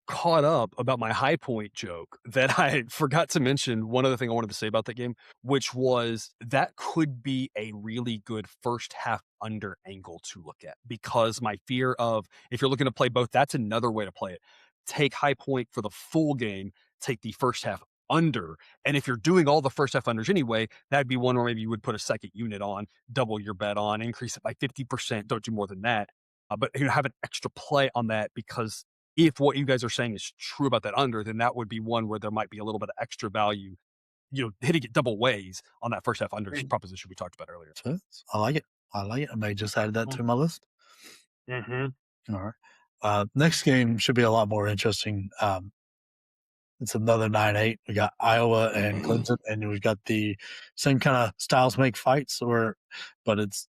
caught up about my high point joke that I forgot to mention one other thing I wanted to say about that game, which was that could be a really good first half under angle to look at, because my fear of, if you're looking to play both, that's another way to play it. Take high point for the full game, take the first half under. And if you're doing all the first half unders anyway, that'd be one where maybe you would put a second unit on, double your bet on, increase it by 50%. Don't do more than that. But have an extra play on that, because if what you guys are saying is true about that under, then that would be one where there might be a little bit of extra value, hitting it double ways on that first half under proposition we talked about earlier. I like it. I may just add that to my list. Mm-hmm. All right. Next game should be a lot more interesting. It's another 9-8. We got Iowa and Clemson, and we've got the same kind of styles make fights, but it's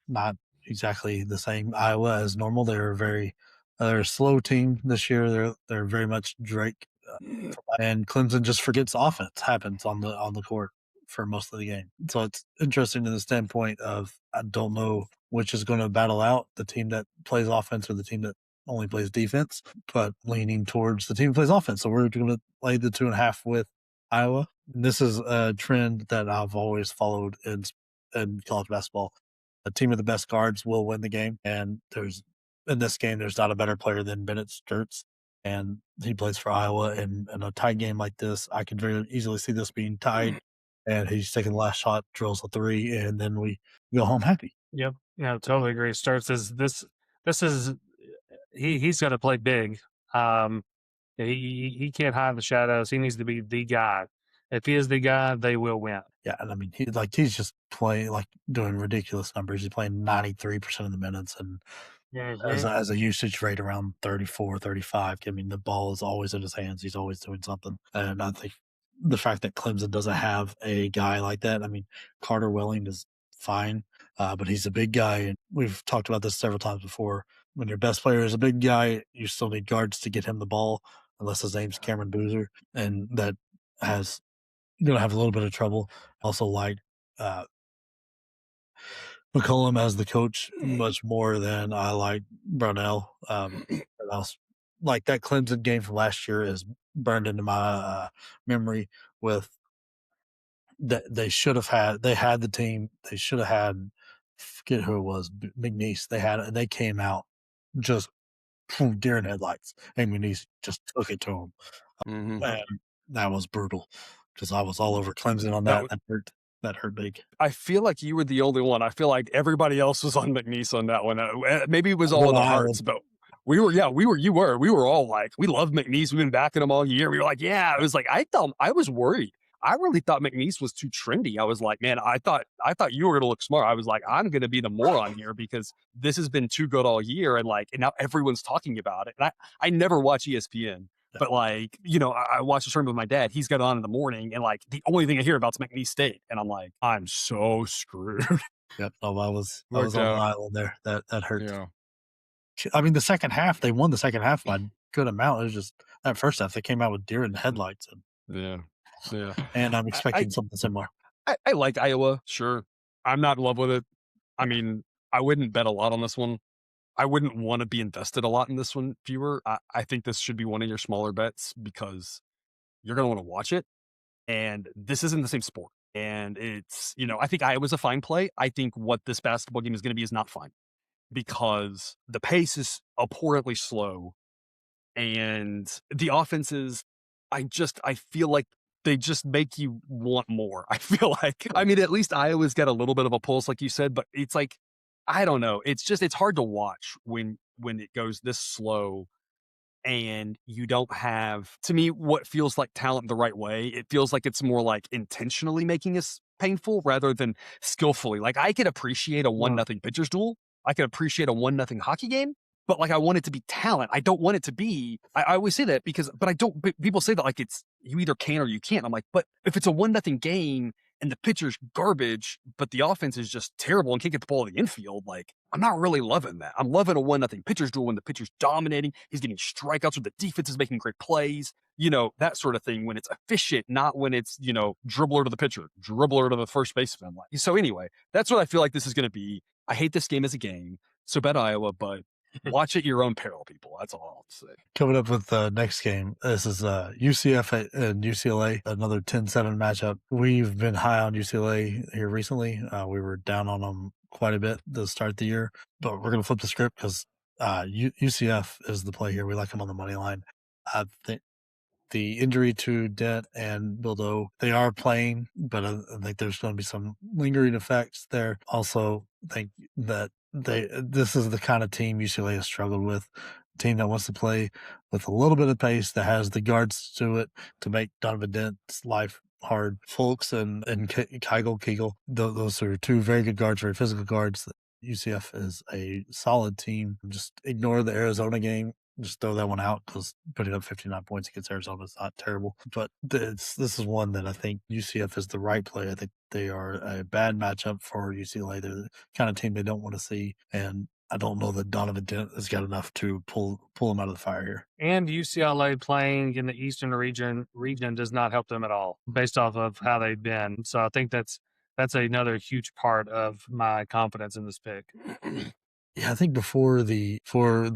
not exactly the same Iowa as normal. They're a slow team this year. They're very much Drake, and Clemson just forgets offense happens on the court for most of the game. So it's interesting to the standpoint of I don't know which is going to battle out, the team that plays offense or the team that only plays defense, but leaning towards the team that plays offense. So we're going to play the 2.5 with Iowa. And this is a trend that I've always followed in college basketball. A team of the best guards will win the game, and in this game, there's not a better player than Bennett Sturts, and he plays for Iowa. And in a tight game like this, I could very easily see this being tied, and he's taking the last shot, drills a 3, and then we go home happy. Yep. Yeah, totally agree. Sturts is this is he's got to play big. He can't hide in the shadows. He needs to be the guy. If he is the guy, they will win. Yeah, and I mean he's just playing doing ridiculous numbers. He's playing 93% of the minutes and as a usage rate around 34, 35. I mean, the ball is always in his hands. He's always doing something. And I think the fact that Clemson doesn't have a guy like that, I mean, Carter Welling is fine, but he's a big guy. And we've talked about this several times before. When your best player is a big guy, you still need guards to get him the ball, unless his name's Cameron Boozer. And that you're going to have a little bit of trouble. Also, like McCollum as the coach much more than I like Brownell. Like that Clemson game from last year is burned into my memory with that they had the team. They should have had, forget who it was, McNeese. They came out just deer in headlights, and McNeese just took it to them. And that was brutal because I was all over Clemson on that. That hurt big. I feel like you were the only one. I feel like everybody else was on McNeese on that one. Maybe it was all in the hearts, but we were all like, we love McNeese. We've been backing him all year. We were like, yeah. It was like, I was worried. I really thought McNeese was too trendy. I was like, man, I thought you were going to look smart. I was like, I'm going to be the moron here because this has been too good all year. And now everyone's talking about it. And I never watch ESPN. But I watched the tournament with my dad. He's got it on in the morning, and the only thing I hear about is McNeese State, and I'm like, I'm so screwed. Yep. Oh, I was on the island there. That hurt. Yeah. I mean, the second half, they won the second half by a good amount. It was just that first half they came out with deer in the headlights. Yeah. And I'm expecting something similar. I liked Iowa, sure. I'm not in love with it. I mean, I wouldn't bet a lot on this one. I wouldn't want to be invested a lot in this one, viewer. I think this should be one of your smaller bets because you're going to want to watch it. And this isn't the same sport. And it's, I think Iowa's a fine play. I think what this basketball game is going to be is not fine because the pace is abhorrently slow. And the offenses, I feel like they just make you want more. I feel like, I mean, at least Iowa's got a little bit of a pulse, like you said, but it's like, I don't know. It's hard to watch when it goes this slow and you don't have, to me, what feels like talent the right way. It feels like it's more like intentionally making us painful rather than skillfully. Like I could appreciate a 1-0 pitcher's duel. I could appreciate a 1-0 hockey game, but like I want it to be talent. I don't want it to be, I always say that but I don't, people say that like it's, you either can or you can't. I'm like, but if it's a 1-0 game and the pitcher's garbage, but the offense is just terrible and can't get the ball to the infield, like I'm not really loving that. I'm loving a 1-0 pitcher's duel when the pitcher's dominating, he's getting strikeouts, or the defense is making great plays, that sort of thing, when it's efficient, not when it's, dribbler to the pitcher, dribbler to the first baseman. Like, so anyway, that's what I feel like this is going to be. I hate this game as a game, so bet Iowa, but watch at your own peril, people. That's all I'll say. Coming up with the next game, this is UCF and UCLA, another 10-7 matchup. We've been high on UCLA here recently. We were down on them quite a bit to start the year, but we're going to flip the script because UCF is the play here. We like them on the money line. I think the injury to Dent and Bildo, they are playing, but I think there's going to be some lingering effects there. Also, I think that this is the kind of team UCLA has struggled with. A team that wants to play with a little bit of pace, that has the guards to do it, to make Donovan Dent's life hard. Fulks and Kegel, those are two very good guards, very physical guards. UCF is a solid team. Just ignore the Arizona game. Just throw that one out because putting up 59 points against Arizona is not terrible. But this is one that I think UCF is the right play. I think they are a bad matchup for UCLA. They're the kind of team they don't want to see. And I don't know that Donovan Dent has got enough to pull them out of the fire here. And UCLA playing in the Eastern region does not help them at all based off of how they've been. So I think that's another huge part of my confidence in this pick. Yeah, I think for the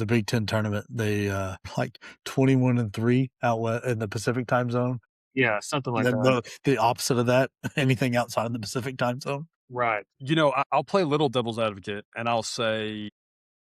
Big Ten tournament, they like 21-3 out in the Pacific time zone. Yeah, something like that. The opposite of that, anything outside of the Pacific time zone. Right. I'll play little devil's advocate and I'll say,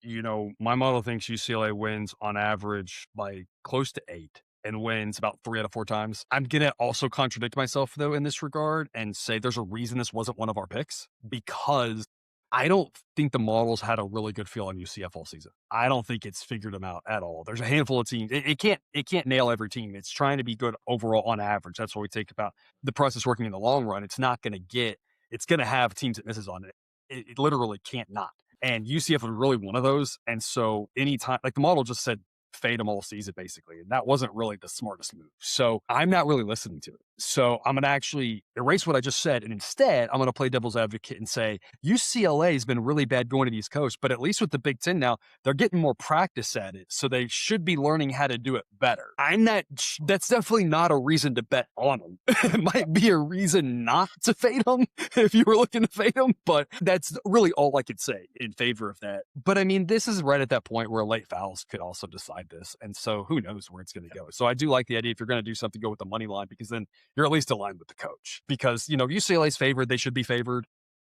my model thinks UCLA wins on average by close to 8 and wins about 3 out of 4 times. I'm going to also contradict myself, though, in this regard and say there's a reason this wasn't one of our picks, because I don't think the models had a really good feel on UCF all season. I don't think it's figured them out at all. There's a handful of teams. It can't nail every team. It's trying to be good overall on average. That's what we think about the process working in the long run. It's going to have teams that misses on it. It literally can't not. And UCF was really one of those. And so anytime, like the model just said, fade them all season, basically. And that wasn't really the smartest move. So I'm not really listening to it. So I'm going to actually erase what I just said. And instead, I'm going to play devil's advocate and say UCLA has been really bad going to the East Coast, but at least with the Big Ten now, they're getting more practice at it. So they should be learning how to do it better. That's definitely not a reason to bet on them. It might be a reason not to fade them if you were looking to fade them, but that's really all I could say in favor of that. But I mean, this is right at that point where late fouls could also decide this. And so who knows where it's going to go. So I do like the idea, if you're going to do something, go with the money line, because then you're at least aligned with the coach. Because, UCLA's favored, they should be favored.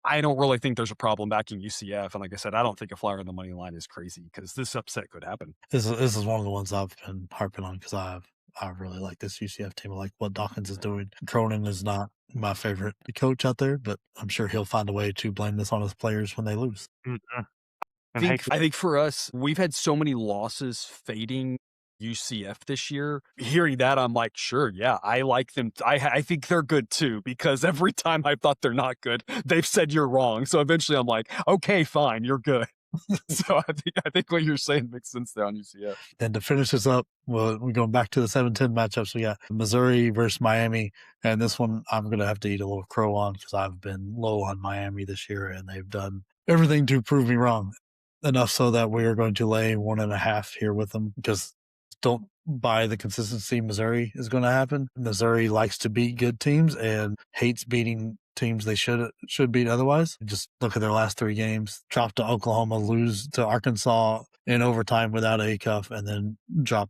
I don't really think there's a problem backing UCF. And like I said, I don't think a flyer on the money line is crazy because this upset could happen. This is one of the ones I've been harping on because I really like this UCF team. I like what Dawkins is doing. Cronin is not my favorite coach out there, but I'm sure he'll find a way to blame this on his players when they lose. Mm-hmm. I think for us, we've had so many losses fading UCF this year. Hearing that, I'm like, sure, yeah, I like them. I think they're good too, because every time I thought they're not good, they've said you're wrong. So eventually I'm like, okay, fine, you're good. So I think what you're saying makes sense there on UCF. And to finish this up, we're going back to the 7-10 matchups. We got Missouri versus Miami. And this one I'm going to have to eat a little crow on because I've been low on Miami this year and they've done everything to prove me wrong. Enough so that we are going to lay 1.5 here with them, because don't buy the consistency Missouri is going to happen. Missouri likes to beat good teams and hates beating teams they should beat otherwise. Just look at their last 3 games. Drop to Oklahoma, lose to Arkansas in overtime without a cuff, and then drop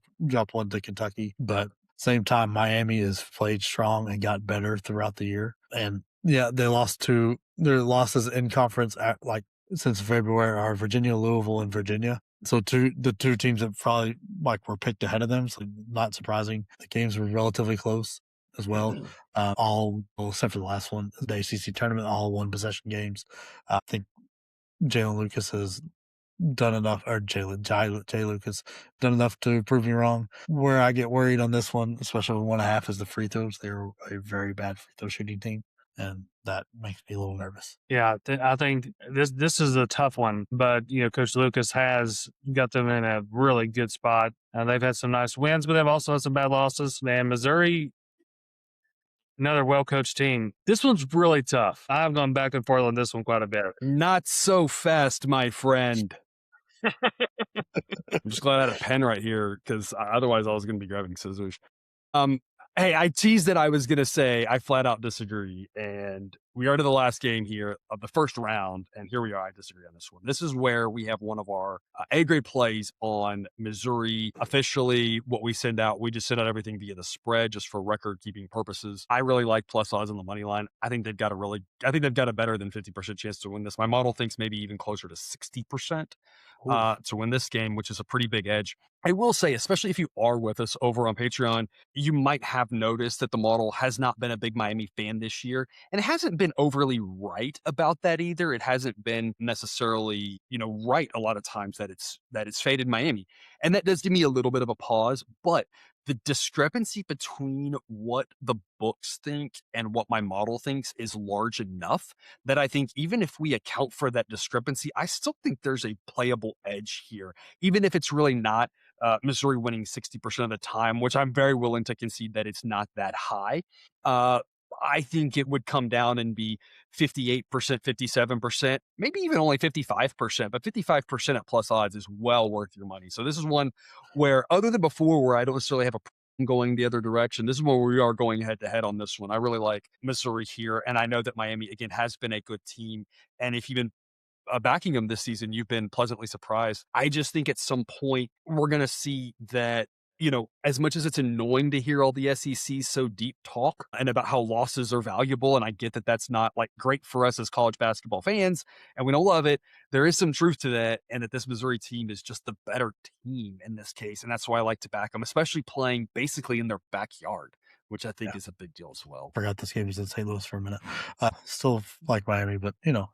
one to Kentucky. But same time, Miami has played strong and got better throughout the year. And yeah, their losses in conference since February are Virginia, Louisville, and Virginia. So the two teams that probably were picked ahead of them. So not surprising. The games were relatively close as well. All except for the last one, the ACC tournament, all 1-possession games. I think Jalen Lucas has done enough, or Jay Lucas done enough to prove me wrong. Where I get worried on this one, especially with 1.5, is the free throws. They're a very bad free throw shooting team. and that makes me a little nervous. Yeah, I think this is a tough one, but Coach Lucas has got them in a really good spot. They've had some nice wins, but they've also had some bad losses. Man, Missouri, another well-coached team. This one's really tough. I've gone back and forth on this one quite a bit. Not so fast, my friend. I'm just glad I had a pen right here because otherwise I was going to be grabbing scissors. Hey, I teased that I was going to say I flat out disagree, and we are to the last game here of the first round, and here we are. I disagree on this one. This is where we have one of our A-grade plays on Missouri. Officially, what we send out, we just send out everything via the spread just for record-keeping purposes. I really like plus odds on the money line. I think they've got a better than 50% chance to win this. My model thinks maybe even closer to 60% to win this game, which is a pretty big edge. I will say, especially if you are with us over on Patreon, you might have noticed that the model has not been a big Miami fan this year, and it hasn't been overly right about that either. It hasn't been necessarily, right a lot of times that it's faded Miami, and that does give me a little bit of a pause. But the discrepancy between what the books think and what my model thinks is large enough that I think even if we account for that discrepancy, I still think there's a playable edge here, even if it's really not Missouri winning 60% of the time, which I'm very willing to concede that it's not that high. I think it would come down and be 58%, 57%, maybe even only 55%, but 55% at plus odds is well worth your money. So this is one where, other than before, where I don't necessarily have a problem going the other direction, this is where we are going head to head on this one. I really like Missouri here, and I know that Miami, again, has been a good team. And if you've been backing them this season, you've been pleasantly surprised. I just think at some point we're going to see that, as much as it's annoying to hear all the SEC so deep talk and about how losses are valuable, and I get that that's not like great for us as college basketball fans, and we don't love it, there is some truth to that, and that this Missouri team is just the better team in this case, and that's why I like to back them, especially playing basically in their backyard, which I think is a big deal as well. Forgot this game was in St. Louis for a minute. Still like Miami, but you don't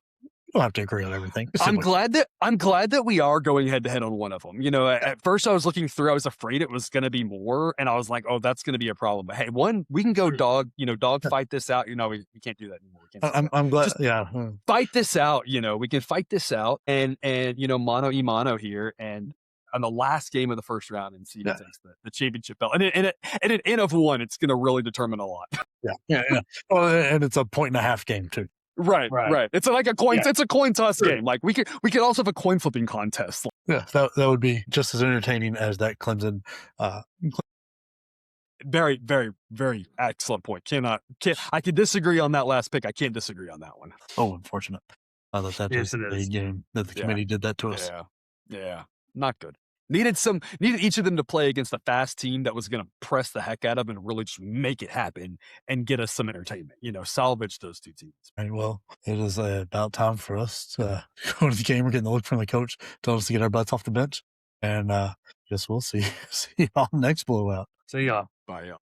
have to agree on everything. I'm glad that we are going head to head on one of them. At first I was looking through, I was afraid it was going to be more, and I was like, oh, that's going to be a problem. But hey, we can go dog fight this out. We can't do that anymore. I'm glad. Just yeah. fight this out. We can fight this out and mano y mano here, and on the last game of the first round, and see who takes the championship belt. And an N of one, it's going to really determine a lot. Yeah. Well, and it's a 1.5 game too. Right. It's like a coin. Yeah. It's a coin toss game. Like we could also have a coin flipping contest. Yeah, that would be just as entertaining as that Clemson. Very, very, very excellent point. I can disagree on that last pick. I can't disagree on that one. Oh, unfortunate. I thought that was a game that the committee did that to us. Yeah, not good. Needed each of them to play against a fast team that was going to press the heck out of them and really just make it happen and get us some entertainment. Salvage those two teams. Right, well, it is about time for us to go to the game. We're getting the look from the coach, telling us to get our butts off the bench, and guess we'll see y'all next blowout. See y'all. Bye, y'all.